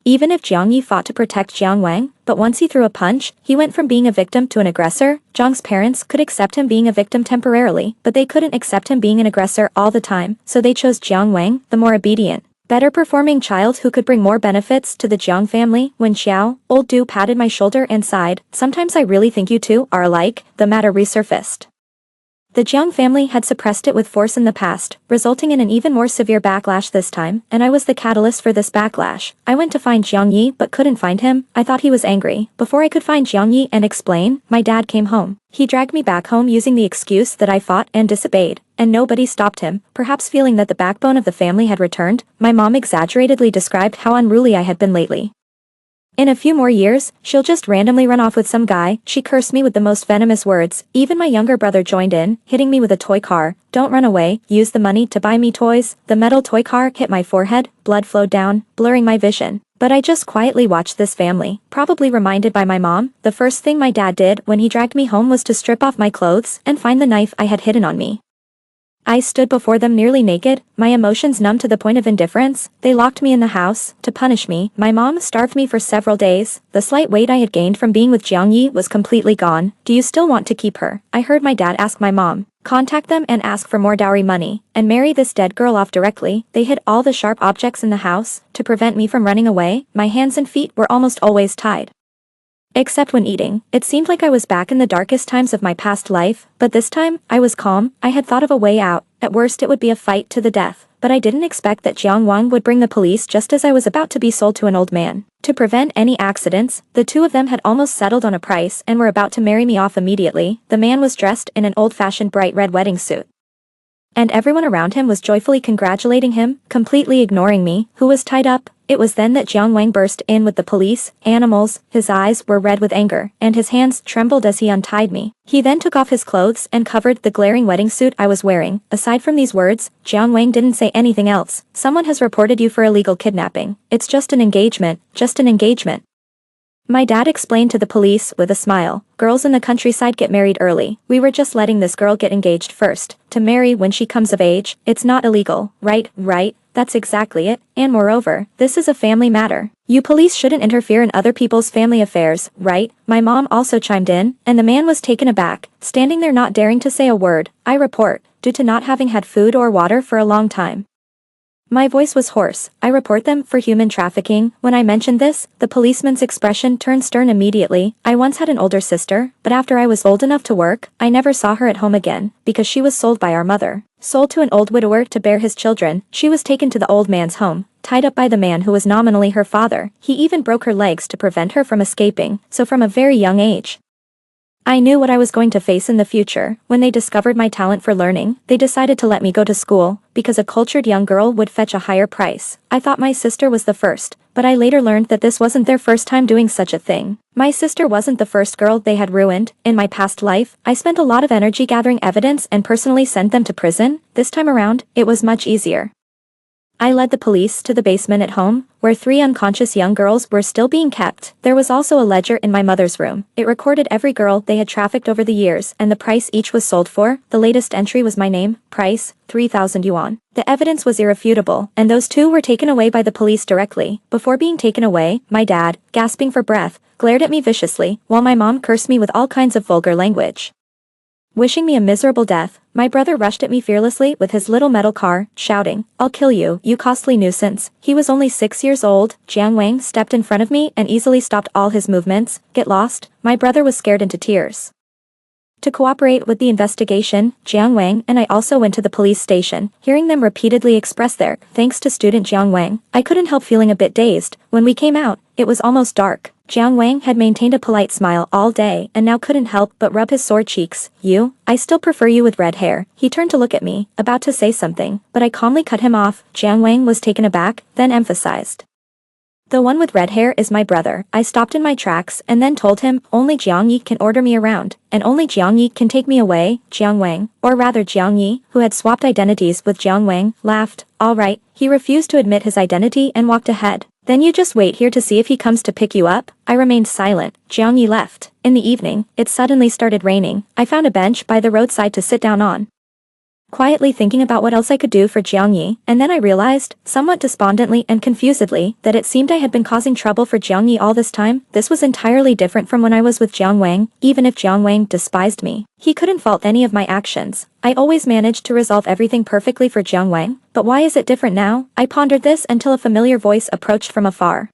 Even if Jiang Yi fought to protect Jiang Wang, but once he threw a punch, he went from being a victim to an aggressor. Jiang's parents could accept him being a victim temporarily, but they couldn't accept him being an aggressor all the time, so they chose Jiang Wang, the more obedient, better performing child who could bring more benefits to the Jiang family. When Xiao, Old Du patted my shoulder and sighed, sometimes I really think you two are alike. The matter resurfaced. The Jiang family had suppressed it with force in the past, resulting in an even more severe backlash this time, and I was the catalyst for this backlash. I went to find Jiang Yi but couldn't find him. I thought he was angry. Before I could find Jiang Yi and explain, my dad came home. He dragged me back home using the excuse that I fought and disobeyed, and nobody stopped him. Perhaps feeling that the backbone of the family had returned, my mom exaggeratedly described how unruly I had been lately. In a few more years, she'll just randomly run off with some guy. She cursed me with the most venomous words. Even my younger brother joined in, hitting me with a toy car. Don't run away, use the money to buy me toys. The metal toy car hit my forehead, blood flowed down, blurring my vision. But I just quietly watched this family, probably reminded by my mom. The first thing my dad did when he dragged me home was to strip off my clothes and find the knife I had hidden on me. I stood before them nearly naked, my emotions numb to the point of indifference. They locked me in the house to punish me. My mom starved me for several days. The slight weight I had gained from being with Jiang Yi was completely gone. Do you still want to keep her? I heard my dad ask my mom. Contact them and ask for more dowry money, and marry this dead girl off directly. They hid all the sharp objects in the house to prevent me from running away. My hands and feet were almost always tied. Except when eating, it seemed like I was back in the darkest times of my past life, but this time, I was calm. I had thought of a way out. At worst it would be a fight to the death, but I didn't expect that Jiang Wang would bring the police just as I was about to be sold to an old man. To prevent any accidents, the two of them had almost settled on a price and were about to marry me off immediately. The man was dressed in an old-fashioned bright red wedding suit, and everyone around him was joyfully congratulating him, completely ignoring me, who was tied up. It was then that Jiang Wang burst in with the police animals. His eyes were red with anger, and his hands trembled as he untied me. He then took off his clothes and covered the glaring wedding suit I was wearing. Aside from these words, Jiang Wang didn't say anything else. Someone has reported you for illegal kidnapping. It's just an engagement, just an engagement. My dad explained to the police with a smile. Girls in the countryside get married early. We were just letting this girl get engaged first, to marry when she comes of age. It's not illegal, right? Right? That's exactly it. And moreover, this is a family matter. You police shouldn't interfere in other people's family affairs, right? My mom also chimed in, and the man was taken aback, standing there not daring to say a word. I report, due to not having had food or water for a long time. My voice was hoarse. I report them for human trafficking. When I mentioned this, the policeman's expression turned stern immediately. I once had an older sister, but after I was old enough to work, I never saw her at home again, because she was sold by our mother. Sold to an old widower to bear his children, she was taken to the old man's home, tied up by the man who was nominally her father. He even broke her legs to prevent her from escaping, so from a very young age, I knew what I was going to face in the future. When they discovered my talent for learning, they decided to let me go to school, because a cultured young girl would fetch a higher price. I thought my sister was the first, but I later learned that this wasn't their first time doing such a thing. My sister wasn't the first girl they had ruined. In my past life, I spent a lot of energy gathering evidence and personally sent them to prison. This time around, it was much easier. I led the police to the basement at home, where 3 unconscious young girls were still being kept. There was also a ledger in my mother's room. It recorded every girl they had trafficked over the years and the price each was sold for. The latest entry was my name, price, 3,000 yuan. The evidence was irrefutable, and those 2 were taken away by the police directly. Before being taken away, my dad, gasping for breath, glared at me viciously, while my mom cursed me with all kinds of vulgar language. Wishing me a miserable death, my brother rushed at me fearlessly with his little metal car, shouting, "I'll kill you, you costly nuisance." He was only 6 years old. Jiang Wang stepped in front of me and easily stopped all his movements. Get lost. My brother was scared into tears. To cooperate with the investigation, Jiang Wang and I also went to the police station, hearing them repeatedly express their thanks to student Jiang Wang. I couldn't help feeling a bit dazed. When we came out, it was almost dark. Jiang Wang had maintained a polite smile all day and now couldn't help but rub his sore cheeks. "You? I still prefer you with red hair." He turned to look at me, about to say something, but I calmly cut him off. Jiang Wang was taken aback, then emphasized, "The one with red hair is my brother." I stopped in my tracks and then told him, "Only Jiang Yi can order me around, and only Jiang Yi can take me away." Jiang Wang, or rather Jiang Yi, who had swapped identities with Jiang Wang, laughed. "All right." He refused to admit his identity and walked ahead. "Then you just wait here to see if he comes to pick you up." I remained silent. Jiang Yi left. In the evening, it suddenly started raining. I found a bench by the roadside to sit down on, quietly thinking about what else I could do for Jiang Yi, and then I realized, somewhat despondently and confusedly, that it seemed I had been causing trouble for Jiang Yi all this time. This was entirely different from when I was with Jiang Wang. Even if Jiang Wang despised me, he couldn't fault any of my actions. I always managed to resolve everything perfectly for Jiang Wang, but why is it different now? I pondered this until a familiar voice approached from afar.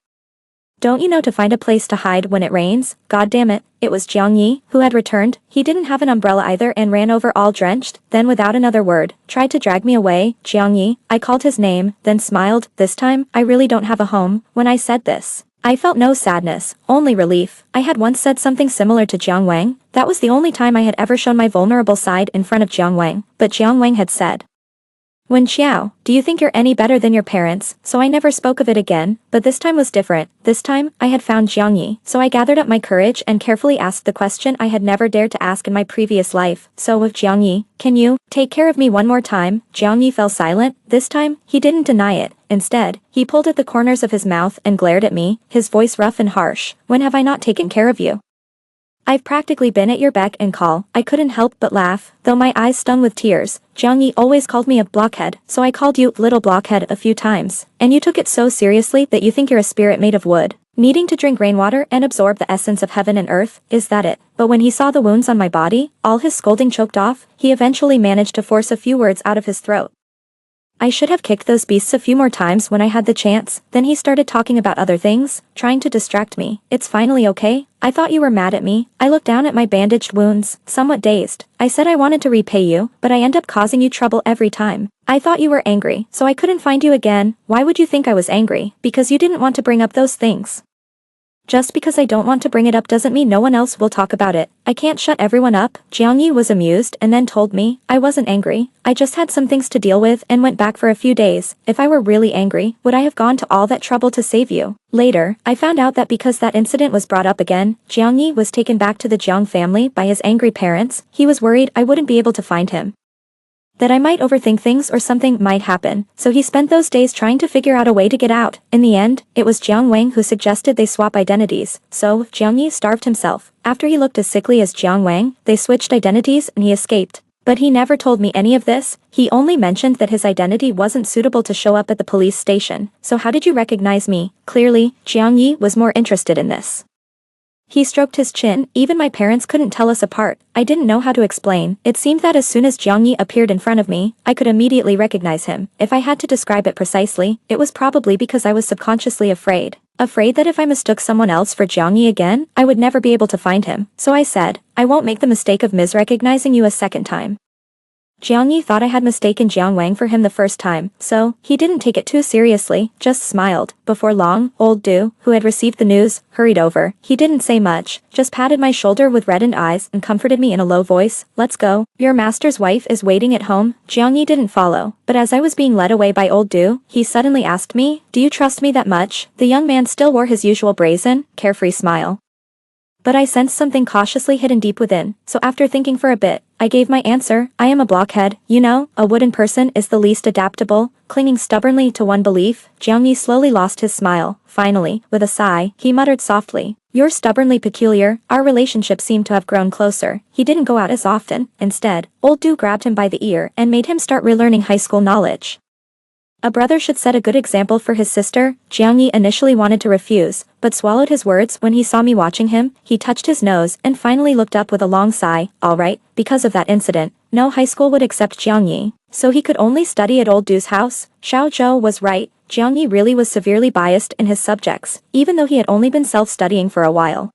"Don't you know to find a place to hide when it rains?" God damn it, it was Jiang Yi, who had returned. He didn't have an umbrella either and ran over all drenched, then without another word, tried to drag me away. "Jiang Yi." I called his name, then smiled. This time, I really don't have a home. When I said this, I felt no sadness, only relief. I had once said something similar to Jiang Wang. That was the only time I had ever shown my vulnerable side in front of Jiang Wang, but Jiang Wang had said, "Wen Xiao, do you think you're any better than your parents?" So I never spoke of it again, but this time was different. This time, I had found Jiang Yi, so I gathered up my courage and carefully asked the question I had never dared to ask in my previous life. "So with Jiang Yi, can you take care of me one more time?" Jiang Yi fell silent. This time, he didn't deny it. Instead, he pulled at the corners of his mouth and glared at me, his voice rough and harsh. "When have I not taken care of you? I've practically been at your beck and call." I couldn't help but laugh, though my eyes stung with tears. "Jiang Yi always called me a blockhead, so I called you little blockhead a few times. And you took it so seriously that you think you're a spirit made of wood, needing to drink rainwater and absorb the essence of heaven and earth. Is that it?" But when he saw the wounds on my body, all his scolding choked off, he eventually managed to force a few words out of his throat. "I should have kicked those beasts a few more times when I had the chance." Then he started talking about other things, trying to distract me. "It's finally okay? I thought you were mad at me." I looked down at my bandaged wounds, somewhat dazed. "I said I wanted to repay you, but I end up causing you trouble every time. I thought you were angry, so I couldn't find you again." "Why would you think I was angry?" "Because you didn't want to bring up those things." "Just because I don't want to bring it up doesn't mean no one else will talk about it. I can't shut everyone up." Jiang Yi was amused and then told me, "I wasn't angry. I just had some things to deal with and went back for a few days. If I were really angry, would I have gone to all that trouble to save you?" Later, I found out that because that incident was brought up again, Jiang Yi was taken back to the Jiang family by his angry parents. He was worried I wouldn't be able to find him, that I might overthink things or something might happen, so he spent those days trying to figure out a way to get out. In the end, it was Jiang Wang who suggested they swap identities, so Jiang Yi starved himself. After he looked as sickly as Jiang Wang, they switched identities and he escaped. But he never told me any of this. He only mentioned that his identity wasn't suitable to show up at the police station. "So how did you recognize me?" Clearly, Jiang Yi was more interested in this. He stroked his chin. "Even my parents couldn't tell us apart." I didn't know how to explain. It seemed that as soon as Jiang Yi appeared in front of me, I could immediately recognize him. If I had to describe it precisely, it was probably because I was subconsciously afraid. Afraid that if I mistook someone else for Jiang Yi again, I would never be able to find him. So I said, "I won't make the mistake of misrecognizing you a second time." Jiang Yi thought I had mistaken Jiang Wang for him the first time, so he didn't take it too seriously, just smiled. Before long, old Du, who had received the news, hurried over. He didn't say much, just patted my shoulder with reddened eyes and comforted me in a low voice. "Let's go. Your master's wife is waiting at home." Jiang Yi didn't follow, but as I was being led away by old Du, he suddenly asked me, "Do you trust me that much?" The young man still wore his usual brazen, carefree smile, but I sensed something cautiously hidden deep within, so after thinking for a bit, I gave my answer. I am a blockhead. You know, a wooden person is the least adaptable. Clinging stubbornly to one belief, Jiang Yi slowly lost his smile. Finally, with a sigh, he muttered softly, "You're stubbornly peculiar." Our relationship seemed to have grown closer. He didn't go out as often. Instead, old Du grabbed him by the ear and made him start relearning high school knowledge. A brother should set a good example for his sister. Jiang Yi initially wanted to refuse, but swallowed his words when he saw me watching him. He touched his nose and finally looked up with a long sigh. All right, because of that incident, no high school would accept Jiang Yi, so he could only study at old Du's house. Xiao Zhou was right. Jiang Yi really was severely biased in his subjects, even though he had only been self-studying for a while.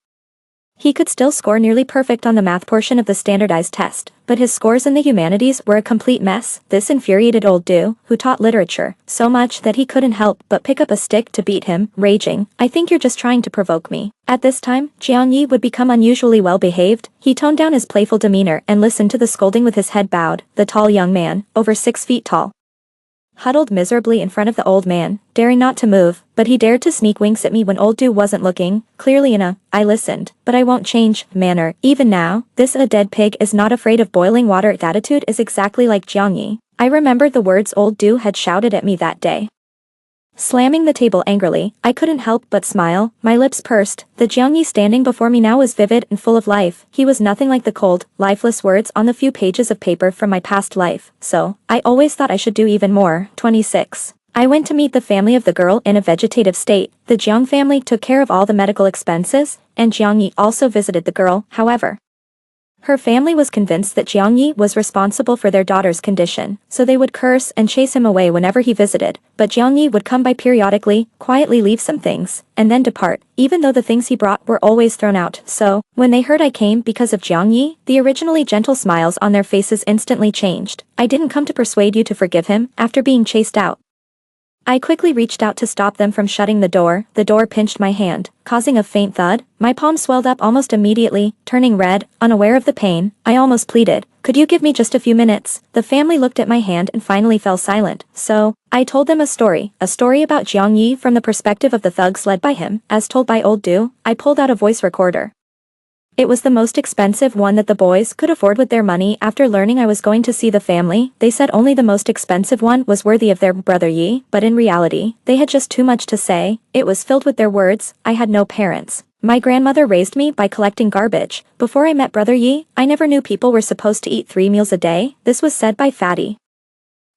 He could still score nearly perfect on the math portion of the standardized test, but his scores in the humanities were a complete mess. This infuriated old Du, who taught literature, so much that he couldn't help but pick up a stick to beat him, raging, "I think you're just trying to provoke me." At this time, Jiang Yi would become unusually well-behaved. He toned down his playful demeanor and listened to the scolding with his head bowed. The tall young man, over 6 feet tall, huddled miserably in front of the old man, daring not to move, but he dared to sneak winks at me when old Du wasn't looking, clearly in a, "I listened, but I won't change," manner. Even now, this "a dead pig is not afraid of boiling water" attitude is exactly like Jiang Yi. I remembered the words old Du had shouted at me that day. Slamming the table angrily, I couldn't help but smile. My lips pursed. The Jiang Yi standing before me now was vivid and full of life. He was nothing like the cold, lifeless words on the few pages of paper from my past life, so I always thought I should do even more. 26. I went to meet the family of the girl in a vegetative state. The Jiang family took care of all the medical expenses, and Jiang Yi also visited the girl. However, her family was convinced that Jiang Yi was responsible for their daughter's condition, so they would curse and chase him away whenever he visited, but Jiang Yi would come by periodically, quietly leave some things, and then depart, even though the things he brought were always thrown out. So, when they heard I came because of Jiang Yi, the originally gentle smiles on their faces instantly changed. "I didn't come to persuade you to forgive him after being chased out." I quickly reached out to stop them from shutting the door pinched my hand, causing a faint thud. My palm swelled up almost immediately, turning red. Unaware of the pain, I almost pleaded, "Could you give me just a few minutes?" The family looked at my hand and finally fell silent, so I told them a story about Jiang Yi from the perspective of the thugs led by him, as told by old Du. I pulled out a voice recorder. It was the most expensive one that the boys could afford with their money. After learning I was going to see the family, they said only the most expensive one was worthy of their brother Yi, but in reality, they had just too much to say. It was filled with their words. I had no parents. My grandmother raised me by collecting garbage. Before I met brother Yi, I never knew people were supposed to eat 3 meals a day. This was said by Fatty.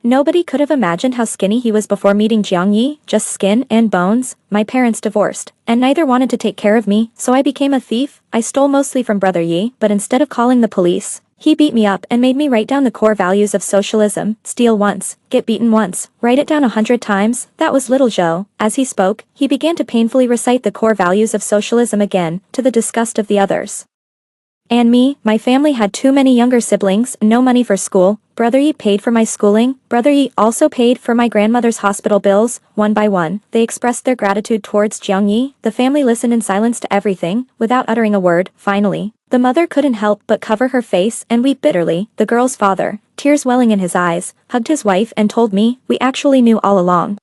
Nobody could have imagined how skinny he was before meeting Jiang Yi, just skin and bones. My parents divorced, and neither wanted to take care of me, so I became a thief. I stole mostly from brother Yi, but instead of calling the police, he beat me up and made me write down the core values of socialism. Steal once, get beaten once, write it down 100 times. That was little Zhou. As he spoke, he began to painfully recite the core values of socialism again, to the disgust of the others. And me, my family had too many younger siblings, no money for school. Brother Yi paid for my schooling. Brother Yi also paid for my grandmother's hospital bills. One by one, they expressed their gratitude towards Jiang Yi. The family listened in silence to everything, without uttering a word. Finally, the mother couldn't help but cover her face and weep bitterly. The girl's father, tears welling in his eyes, hugged his wife and told me, "We actually knew all along."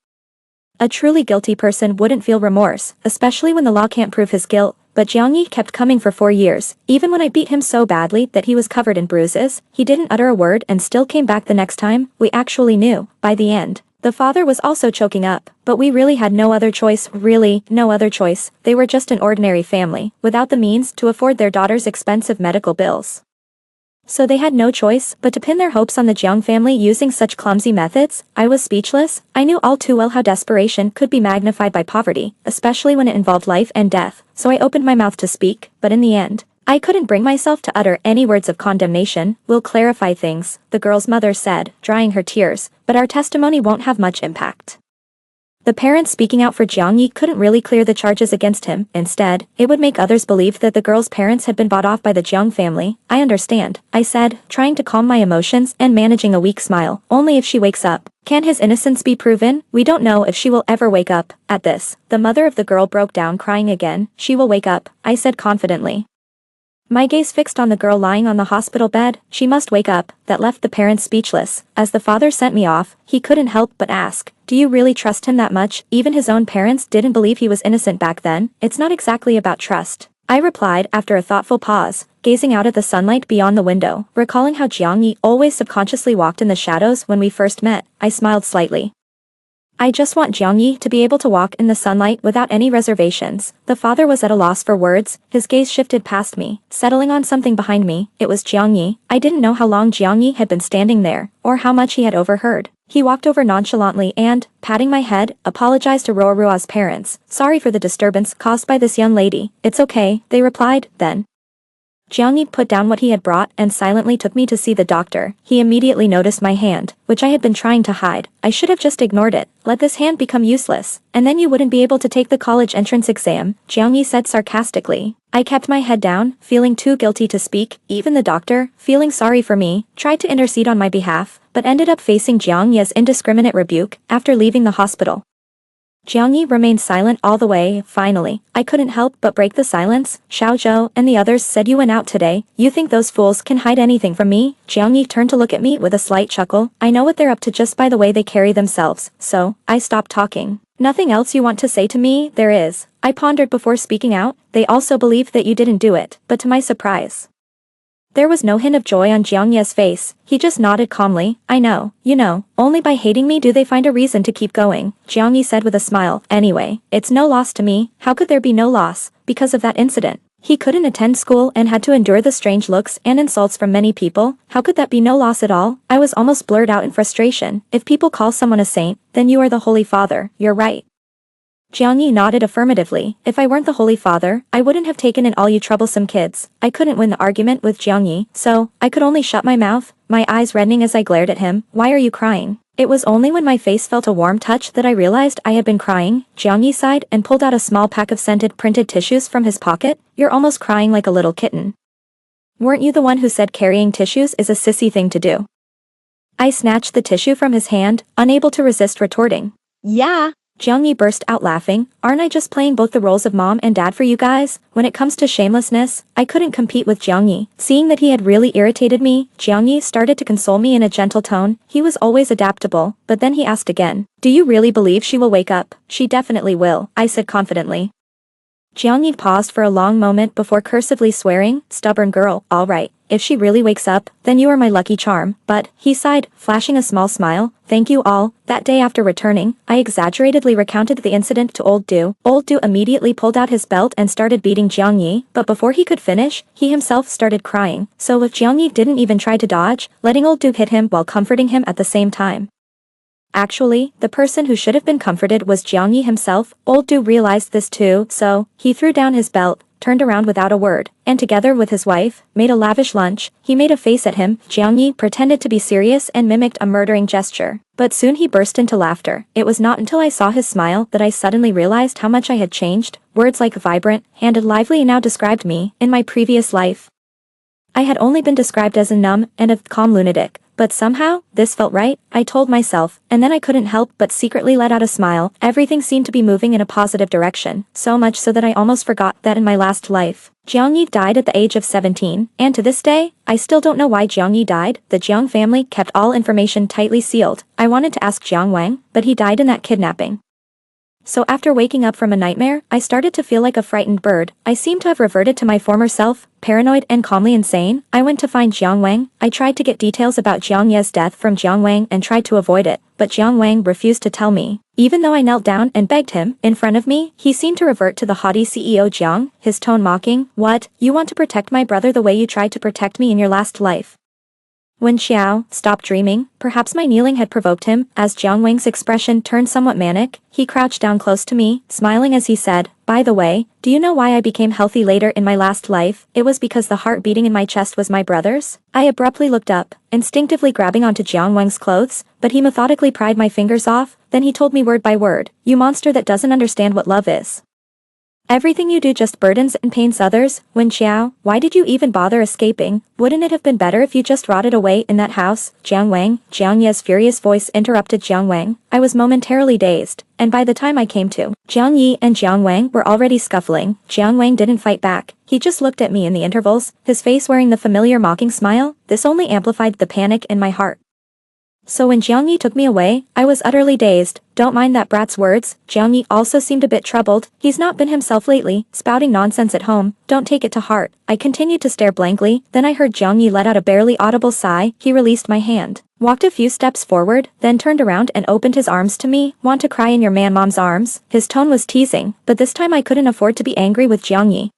A truly guilty person wouldn't feel remorse, especially when the law can't prove his guilt. But Jiang Yi kept coming for 4 years. Even when I beat him so badly that he was covered in bruises, he didn't utter a word and still came back the next time. We actually knew. By the end, the father was also choking up, but we really had no other choice, really, no other choice. They were just an ordinary family, without the means to afford their daughter's expensive medical bills. So they had no choice but to pin their hopes on the Jiang family using such clumsy methods. I was speechless. I knew all too well how desperation could be magnified by poverty, especially when it involved life and death, so I opened my mouth to speak, but in the end, I couldn't bring myself to utter any words of condemnation. "We'll clarify things," the girl's mother said, drying her tears, "but our testimony won't have much impact." The parents speaking out for Jiang Yi couldn't really clear the charges against him. Instead, it would make others believe that the girl's parents had been bought off by the Jiang family. "I understand," I said, trying to calm my emotions and managing a weak smile. "Only if she wakes up. Can his innocence be proven? We don't know if she will ever wake up." At this, the mother of the girl broke down crying again. "She will wake up," I said confidently. My gaze fixed on the girl lying on the hospital bed. "She must wake up." That left the parents speechless. As the father sent me off, he couldn't help but ask, "Do you really trust him that much?" Even his own parents didn't believe he was innocent back then. "It's not exactly about trust," I replied after a thoughtful pause, gazing out at the sunlight beyond the window, recalling how Jiang Yi always subconsciously walked in the shadows when we first met. I smiled slightly. I just want Jiang Yi to be able to walk in the sunlight without any reservations. The father was at a loss for words, his gaze shifted past me, settling on something behind me. It was Jiang Yi. I didn't know how long Jiang Yi had been standing there, or how much he had overheard. He walked over nonchalantly and, patting my head, apologized to Ruorua's parents. Sorry for the disturbance caused by this young lady. It's okay, they replied. Then Jiang Yi put down what he had brought and silently took me to see the doctor. He immediately noticed my hand, which I had been trying to hide. I should have just ignored it, let this hand become useless, and then you wouldn't be able to take the college entrance exam, Jiang Yi said sarcastically. I kept my head down, feeling too guilty to speak. Even the doctor, feeling sorry for me, tried to intercede on my behalf, but ended up facing Jiang Yi's indiscriminate rebuke after leaving the hospital. Jiang Yi remained silent all the way. Finally, I couldn't help but break the silence. Xiao Zhou and the others said you went out today. You think those fools can hide anything from me? Jiang Yi turned to look at me with a slight chuckle. I know what they're up to just by the way they carry themselves, so I stopped talking. Nothing else you want to say to me? There is. I pondered before speaking out. They also believe that you didn't do it, but to my surprise, there was no hint of joy on Jiang Ye's face. He just nodded calmly. I know, you know, only by hating me do they find a reason to keep going, Jiang Yi said with a smile. Anyway, it's no loss to me. How could there be no loss? Because of that incident, he couldn't attend school and had to endure the strange looks and insults from many people. How could that be no loss at all? I was almost blurred out in frustration. If people call someone a saint, then you are the Holy Father. You're right. Jiang Yi nodded affirmatively. If I weren't the Holy Father, I wouldn't have taken in all you troublesome kids. I couldn't win the argument with Jiang Yi, so I could only shut my mouth, my eyes reddening as I glared at him. Why are you crying? It was only when my face felt a warm touch that I realized I had been crying. Jiang Yi sighed and pulled out a small pack of scented printed tissues from his pocket. You're almost crying like a little kitten. Weren't you the one who said carrying tissues is a sissy thing to do? I snatched the tissue from his hand, unable to resist retorting. Yeah. Jiang Yi burst out laughing. Aren't I just playing both the roles of mom and dad for you guys? When it comes to shamelessness, I couldn't compete with Jiang Yi. Seeing that he had really irritated me, Jiang Yi started to console me in a gentle tone. He was always adaptable, but then he asked again. Do you really believe she will wake up? She definitely will, I said confidently. Jiang Yi paused for a long moment before cursively swearing, stubborn girl, all right. If she really wakes up, then you are my lucky charm. But, he sighed, flashing a small smile, thank you all. That day after returning, I exaggeratedly recounted the incident to Old Du. Old Du immediately pulled out his belt and started beating Jiang Yi, but before he could finish, he himself started crying. So if Jiang Yi didn't even try to dodge, letting Old Du hit him while comforting him at the same time. Actually, the person who should have been comforted was Jiang Yi himself. Old Du realized this too, so he threw down his belt, turned around without a word, and together with his wife, made a lavish lunch. He made a face at him. Jiang Yi pretended to be serious and mimicked a murdering gesture. But soon he burst into laughter. It was not until I saw his smile that I suddenly realized how much I had changed. Words like vibrant and lively now described me. In my previous life, I had only been described as a numb and a calm lunatic. But somehow, this felt right, I told myself, and then I couldn't help but secretly let out a smile. Everything seemed to be moving in a positive direction, so much so that I almost forgot that in my last life, Jiang Yi died at the age of 17, and to this day, I still don't know why Jiang Yi died. The Jiang family kept all information tightly sealed. I wanted to ask Jiang Wang, but he died in that kidnapping. So after waking up from a nightmare, I started to feel like a frightened bird. I seemed to have reverted to my former self, paranoid and calmly insane. I went to find Jiang Wang. I tried to get details about Jiang Ye's death from Jiang Wang and tried to avoid it, but Jiang Wang refused to tell me. Even though I knelt down and begged him, in front of me, he seemed to revert to the haughty CEO Jiang, his tone mocking. What? You want to protect my brother the way you tried to protect me in your last life? When Xiao stopped dreaming, perhaps my kneeling had provoked him. As Jiang Wang's expression turned somewhat manic, he crouched down close to me, smiling as he said, by the way, do you know why I became healthy later in my last life? It was because the heart beating in my chest was my brother's. I abruptly looked up, instinctively grabbing onto Jiang Wang's clothes, but he methodically pried my fingers off. Then he told me word by word, you monster that doesn't understand what love is. Everything you do just burdens and pains others. Wen Xiao, why did you even bother escaping? Wouldn't it have been better if you just rotted away in that house? Jiang Wang, Jiang Ye's furious voice interrupted Jiang Wang. I was momentarily dazed, and by the time I came to, Jiang Yi and Jiang Wang were already scuffling. Jiang Wang didn't fight back. He just looked at me in the intervals, his face wearing the familiar mocking smile. This only amplified the panic in my heart. So when Jiang Yi took me away, I was utterly dazed. Don't mind that brat's words. Jiang Yi also seemed a bit troubled. He's not been himself lately, spouting nonsense at home. Don't take it to heart. I continued to stare blankly, then I heard Jiang Yi let out a barely audible sigh. He released my hand, walked a few steps forward, then turned around and opened his arms to me. Want to cry in your man-mom's arms? His tone was teasing, but this time I couldn't afford to be angry with Jiang Yi.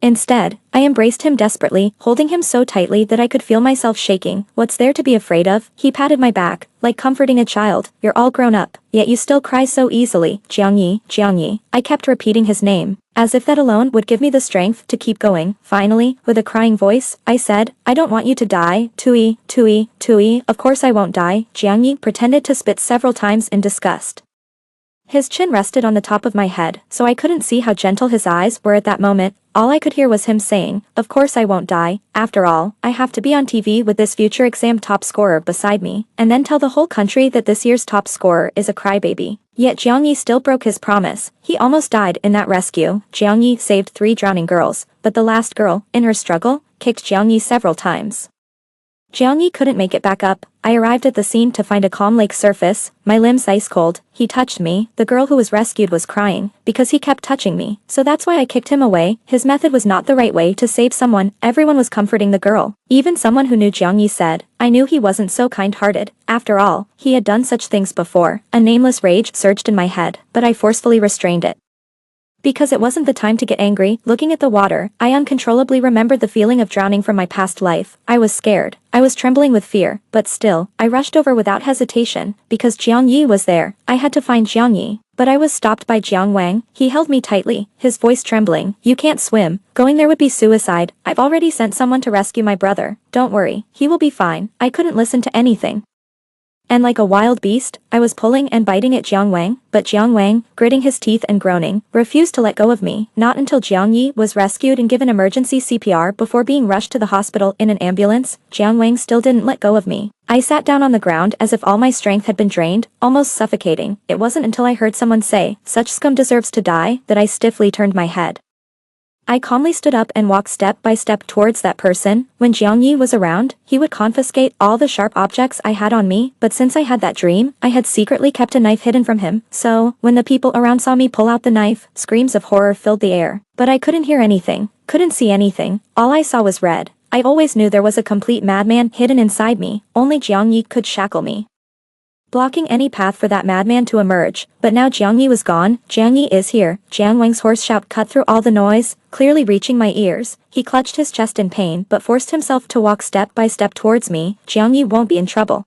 Instead, I embraced him desperately, holding him so tightly that I could feel myself shaking. What's there to be afraid of? He patted my back, like comforting a child. You're all grown up, yet you still cry so easily. Jiang Yi, Jiang Yi. I kept repeating his name, as if that alone would give me the strength to keep going. Finally, with a crying voice, I said, I don't want you to die. Tui, Tui, Tui. Of course I won't die. Jiang Yi pretended to spit several times in disgust. His chin rested on the top of my head, so I couldn't see how gentle his eyes were at that moment. All I could hear was him saying, of course I won't die. After all, I have to be on TV with this future exam top scorer beside me, and then tell the whole country that this year's top scorer is a crybaby. Yet Jiang Yi still broke his promise. He almost died in that rescue. Jiang Yi saved 3 drowning girls, but the last girl, in her struggle, kicked Jiang Yi several times. Jiang Yi couldn't make it back up. I arrived at the scene to find a calm lake surface, my limbs ice cold. He touched me. The girl who was rescued was crying, because he kept touching me, so that's why I kicked him away. His method was not the right way to save someone. Everyone was comforting the girl. Even someone who knew Jiang Yi said, I knew he wasn't so kind-hearted. After all, he had done such things before. A nameless rage surged in my head, but I forcefully restrained it. Because it wasn't the time to get angry. Looking at the water, I uncontrollably remembered the feeling of drowning from my past life. I was scared. I was trembling with fear, but still, I rushed over without hesitation, because Jiang Yi was there. I had to find Jiang Yi. But I was stopped by Jiang Wang. He held me tightly, his voice trembling. You can't swim. Going there would be suicide. I've already sent someone to rescue my brother. Don't worry, he will be fine. I couldn't listen to anything. And like a wild beast, I was pulling and biting at Jiang Wang, but Jiang Wang, gritting his teeth and groaning, refused to let go of me. Not until Jiang Yi was rescued and given emergency CPR before being rushed to the hospital in an ambulance, Jiang Wang still didn't let go of me. I sat down on the ground as if all my strength had been drained, almost suffocating. It wasn't until I heard someone say, such scum deserves to die, that I stiffly turned my head. I calmly stood up and walked step by step towards that person. When Jiang Yi was around, he would confiscate all the sharp objects I had on me, but since I had that dream, I had secretly kept a knife hidden from him, so, when the people around saw me pull out the knife, screams of horror filled the air. But I couldn't hear anything, couldn't see anything, all I saw was red. I always knew there was a complete madman hidden inside me, only Jiang Yi could shackle me, blocking any path for that madman to emerge. But now Jiang Yi was gone. Jiang Yi is here. Jiang Wang's hoarse shout cut through all the noise, clearly reaching my ears. He clutched his chest in pain but forced himself to walk step by step towards me. Jiang Yi won't be in trouble.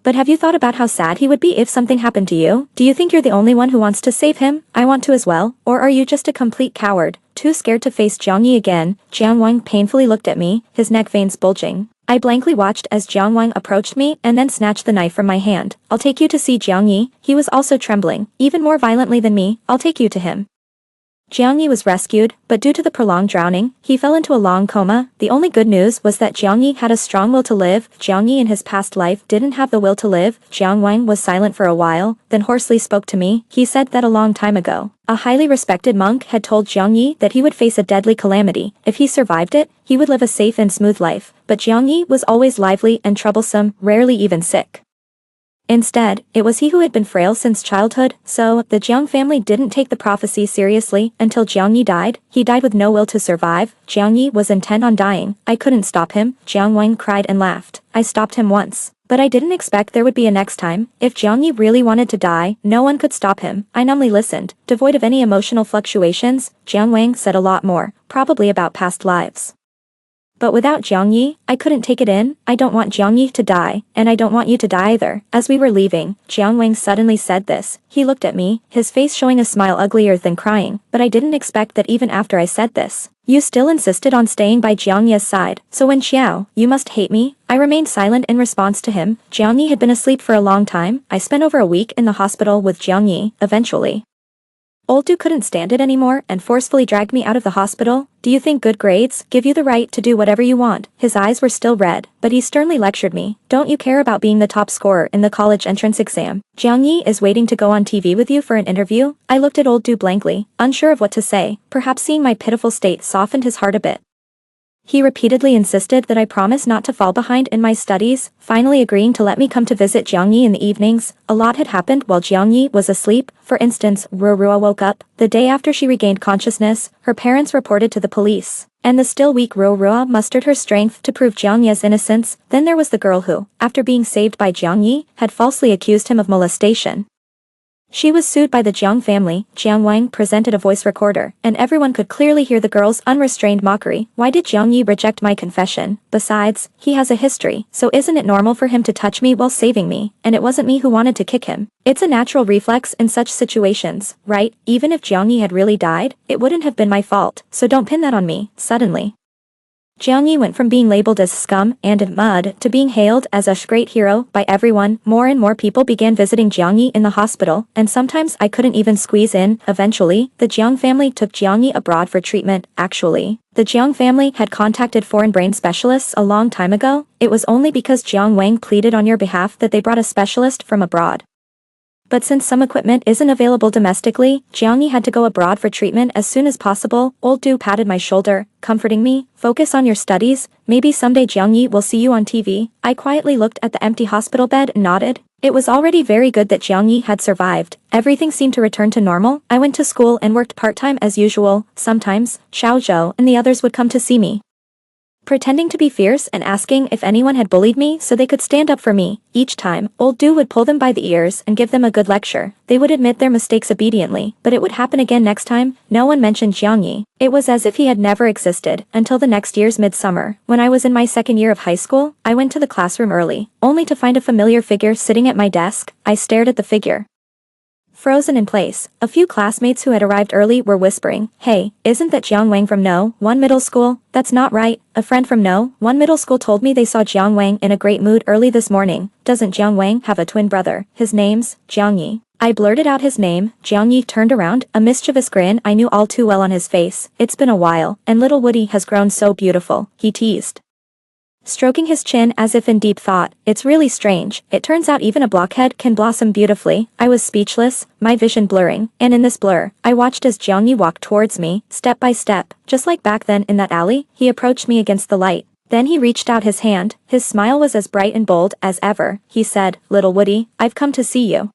But have you thought about how sad he would be if something happened to you? Do you think you're the only one who wants to save him? I want to as well. Or are you just a complete coward, too scared to face Jiang Yi again? Jiang Wang painfully looked at me, his neck veins bulging. I blankly watched as Jiang Wang approached me and then snatched the knife from my hand. I'll take you to see Jiang Yi. He was also trembling, even more violently than me. I'll take you to him. Jiang Yi was rescued, but due to the prolonged drowning, he fell into a long coma. The only good news was that Jiang Yi had a strong will to live. Jiang Yi in his past life didn't have the will to live. Jiang Wang was silent for a while, then hoarsely spoke to me. He said that a long time ago, a highly respected monk had told Jiang Yi that he would face a deadly calamity. If he survived it, he would live a safe and smooth life. But Jiang Yi was always lively and troublesome, rarely even sick. Instead, it was he who had been frail since childhood, so the Jiang family didn't take the prophecy seriously until Jiang Yi died. He died with no will to survive. Jiang Yi was intent on dying. I couldn't stop him. Jiang Wang cried and laughed. I stopped him once, but I didn't expect there would be a next time. If Jiang Yi really wanted to die, no one could stop him. I numbly listened, devoid of any emotional fluctuations. Jiang Wang said a lot more, probably about past lives. But without Jiang Yi, I couldn't take it in. I don't want Jiang Yi to die, and I don't want you to die either. As we were leaving, Jiang Wang suddenly said this. He looked at me, his face showing a smile uglier than crying, but I didn't expect that even after I said this, you still insisted on staying by Jiang Yi's side. So when Xiao, you must hate me? I remained silent in response to him. Jiang Yi had been asleep for a long time. I spent over a week in the hospital with Jiang Yi. Eventually, Old Du couldn't stand it anymore and forcefully dragged me out of the hospital. Do you think good grades give you the right to do whatever you want? His eyes were still red, but he sternly lectured me. Don't you care about being the top scorer in the college entrance exam? Jiang Yi is waiting to go on TV with you for an interview. I looked at Old Du blankly, unsure of what to say. Perhaps seeing my pitiful state softened his heart a bit. He repeatedly insisted that I promise not to fall behind in my studies, finally agreeing to let me come to visit Jiang Yi in the evenings. A lot had happened while Jiang Yi was asleep. For instance, Rurua woke up. The day after she regained consciousness, her parents reported to the police. And the still weak Rurua mustered her strength to prove Jiang Yi's innocence. Then there was the girl who, after being saved by Jiang Yi, had falsely accused him of molestation. She was sued by the Jiang family. Jiang Wang presented a voice recorder, and everyone could clearly hear the girl's unrestrained mockery. Why did Jiang Yi reject my confession? Besides, he has a history, so isn't it normal for him to touch me while saving me? And it wasn't me who wanted to kick him. It's a natural reflex in such situations, right? Even if Jiang Yi had really died, it wouldn't have been my fault, so don't pin that on me. Suddenly, Jiang Yi went from being labeled as scum and mud to being hailed as a great hero by everyone. More and more people began visiting Jiang Yi in the hospital, and sometimes I couldn't even squeeze in. Eventually, the Jiang family took Jiang Yi abroad for treatment. Actually, the Jiang family had contacted foreign brain specialists a long time ago. It was only because Jiang Wang pleaded on your behalf that they brought a specialist from abroad. But since some equipment isn't available domestically, Jiang Yi had to go abroad for treatment as soon as possible. Old Du patted my shoulder, comforting me. Focus on your studies, maybe someday Jiang Yi will see you on TV. I quietly looked at the empty hospital bed and nodded. It was already very good that Jiang Yi had survived. Everything seemed to return to normal. I went to school and worked part-time as usual. Sometimes, Xiao Zhou and the others would come to see me, pretending to be fierce and asking if anyone had bullied me so they could stand up for me. Each time, old Du would pull them by the ears and give them a good lecture. They would admit their mistakes obediently, but it would happen again next time. No one mentioned Jiang Yi. It was as if he had never existed, until the next year's midsummer. When I was in my second year of high school, I went to the classroom early, only to find a familiar figure sitting at my desk. I stared at the figure, frozen in place. A few classmates who had arrived early were whispering, "Hey, isn't that Jiang Wang from No. 1 Middle School?" "That's not right." A friend from No. 1 Middle School told me they saw Jiang Wang in a great mood early this morning. "Doesn't Jiang Wang have a twin brother? His name's Jiang Yi." I blurted out his name. Jiang Yi turned around, a mischievous grin I knew all too well on his face. "It's been a while, and little Woody has grown so beautiful," he teased, stroking his chin as if in deep thought. "It's really strange. It turns out even a blockhead can blossom beautifully." I was speechless, my vision blurring, and in this blur, I watched as Jiang Yi walked towards me, step by step. Just like back then in that alley, he approached me against the light. Then he reached out his hand. His smile was as bright and bold as ever. He said, "Little Woody, I've come to see you."